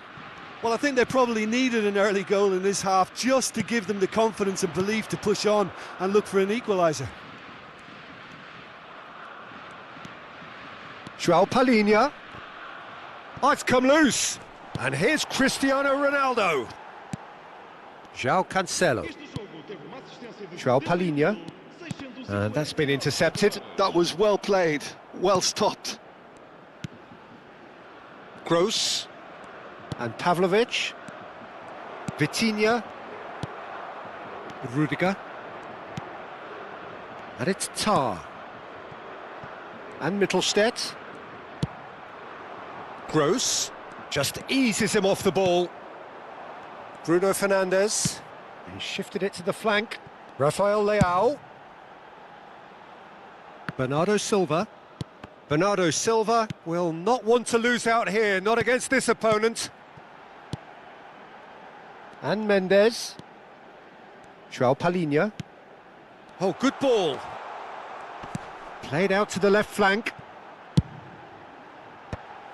Well, I think they probably needed an early goal in this half just to give them the confidence and belief to push on and look for an equaliser. João Palhinha. Oh, it's come loose. And here's Cristiano Ronaldo. João Cancelo. João Palhinha. And that's been intercepted. That was well played, well stopped. Gross. And Pavlovic. Vitinha. Rudiger. And it's Tar. And Mittelstedt. Gross. Just eases him off the ball. Bruno Fernandes. He shifted it to the flank. Rafael Leao. Bernardo Silva. Bernardo Silva will not want to lose out here, not against this opponent. And Mendes. João Palhinha. Oh, good ball. Played out to the left flank.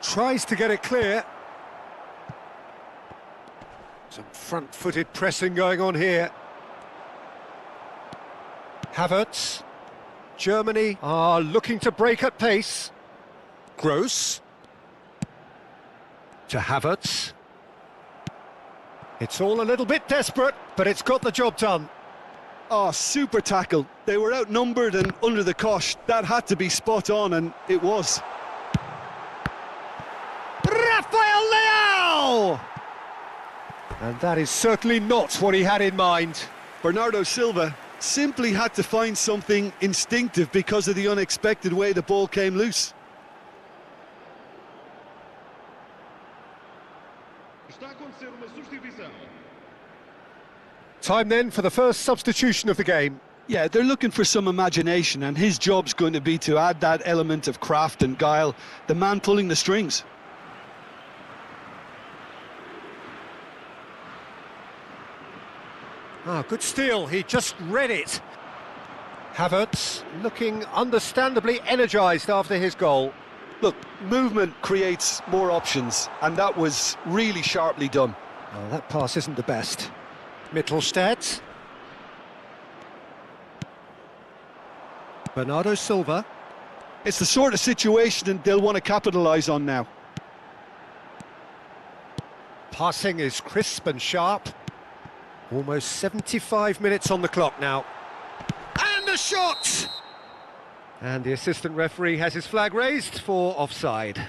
Tries to get it clear. Some front-footed pressing going on here. Havertz. Germany are looking to break at pace. Gross. To Havertz. It's all a little bit desperate, but it's got the job done. Oh, super tackle. They were outnumbered and under the cosh. That had to be spot on, and it was. Rafael Leao! And that is certainly not what he had in mind. Bernardo Silva simply had to find something instinctive because of the unexpected way the ball came loose. Está a acontecer uma substituição. Time then for the first substitution of the game. Yeah, they're looking for some imagination, and his job's going to be to add that element of craft and guile, the man pulling the strings. Ah, good steal, he just read it. Havertz looking understandably energised after his goal. Look, movement creates more options, and that was really sharply done. Oh, that pass isn't the best. Mittelstedt. Bernardo Silva. It's the sort of situation they'll want to capitalise on now. Passing is crisp and sharp. Almost 75 minutes on the clock now. And a shot! And the assistant referee has his flag raised for offside.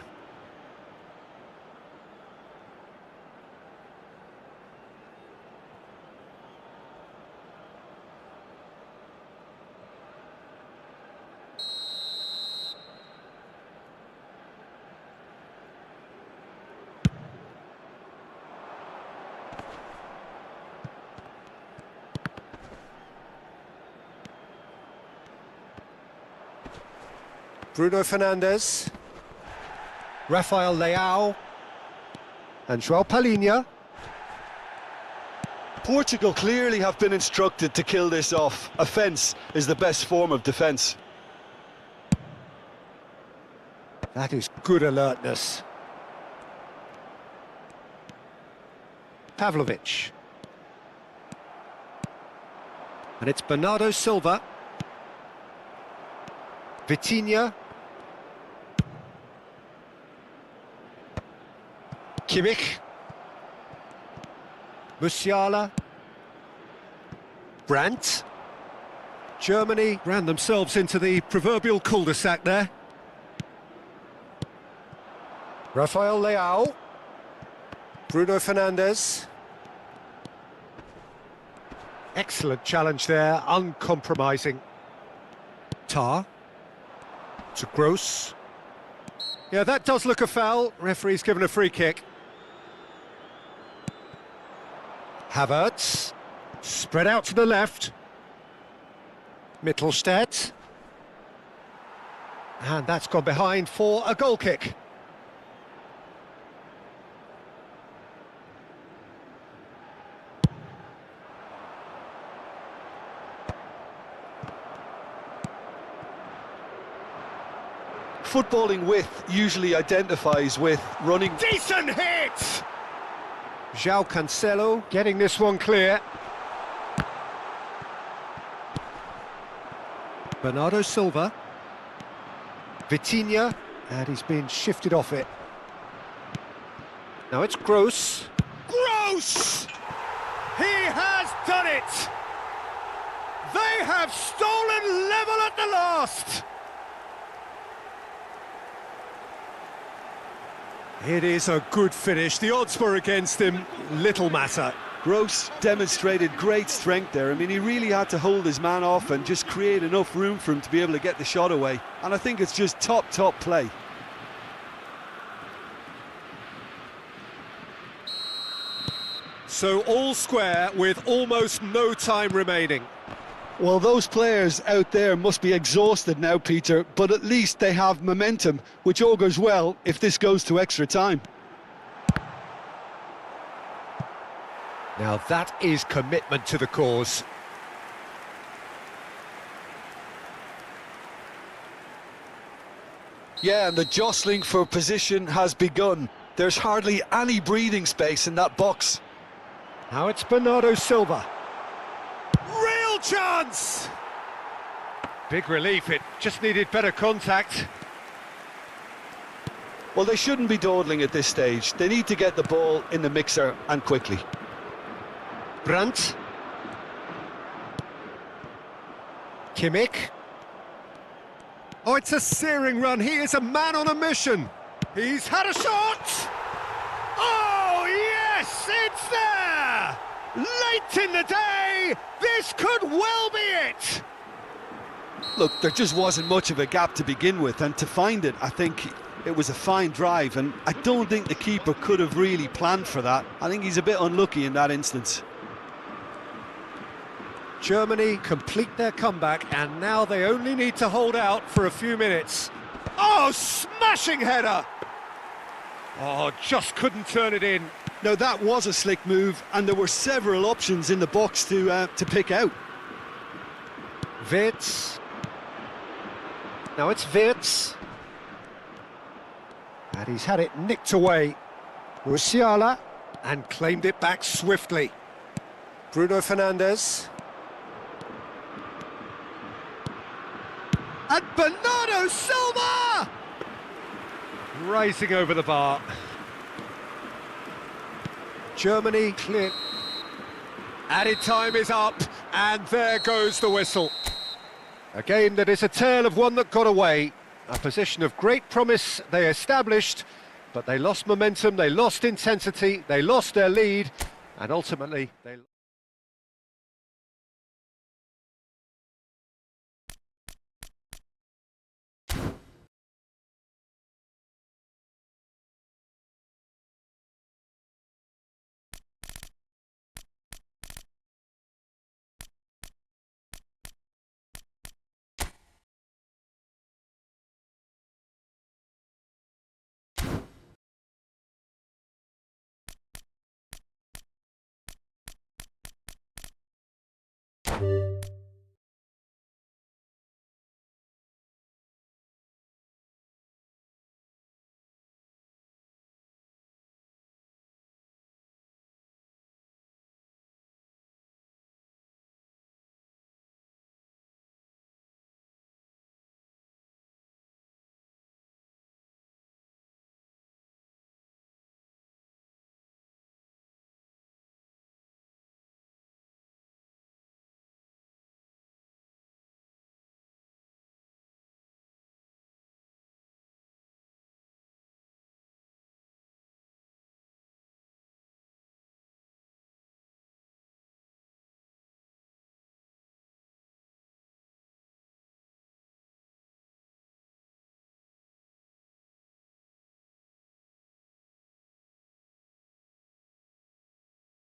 Bruno Fernandes, Rafael Leao, and João Palhinha. Portugal clearly have been instructed to kill this off. Offence is the best form of defence. That is good alertness. Pavlovic. And it's Bernardo Silva. Vitinha. Kimmich. Musiala. Brandt. Germany ran themselves into the proverbial cul-de-sac there. Rafael Leao. Bruno Fernandes. Excellent challenge there, uncompromising. Tar. To Gross. Yeah, that does look a foul. Referee's given a free kick. Havertz. Spread out to the left. Mittelstadt. And that's gone behind for a goal kick. Footballing width usually identifies with running. Decent hit! João Cancelo getting this one clear. Bernardo Silva. Vitinha, and he's been shifted off it. Now it's Gross. Gross! He has done it! They have stolen level at the last! It is a good finish. The odds were against him. Little matter. Gross demonstrated great strength there. I mean, he really had to hold his man off and just create enough room for him to be able to get the shot away. And I think it's just top play. So all square with almost no time remaining. Well, those players out there must be exhausted now, Peter, but at least they have momentum, which augurs well if this goes to extra time. Now that is commitment to the cause. Yeah, and the jostling for position has begun. There's hardly any breathing space in that box. Now it's Bernardo Silva. Real chance! Big relief, it just needed better contact. Well, they shouldn't be dawdling at this stage. They need to get the ball in the mixer and quickly. Brandt. Kimmich. Oh, it's a searing run. He is a man on a mission. He's had a shot! Oh, yes, it's there! Late in the day, this could well be it! Look, there just wasn't much of a gap to begin with, and to find it, I think it was a fine drive, and I don't think the keeper could have really planned for that. I think he's a bit unlucky in that instance. Germany complete their comeback, and now they only need to hold out for a few minutes. Oh, smashing header! Oh, just couldn't turn it in. Now, that was a slick move, and there were several options in the box to pick out. Wirtz. Now it's Wirtz. And he's had it nicked away. Musiala, and claimed it back swiftly. Bruno Fernandes. And Bernardo Silva! Rising over the bar. Germany clear. Added time is up, and there goes the whistle. A game that is a tale of one that got away. A position of great promise they established, but they lost momentum, they lost intensity, they lost their lead, and ultimately they...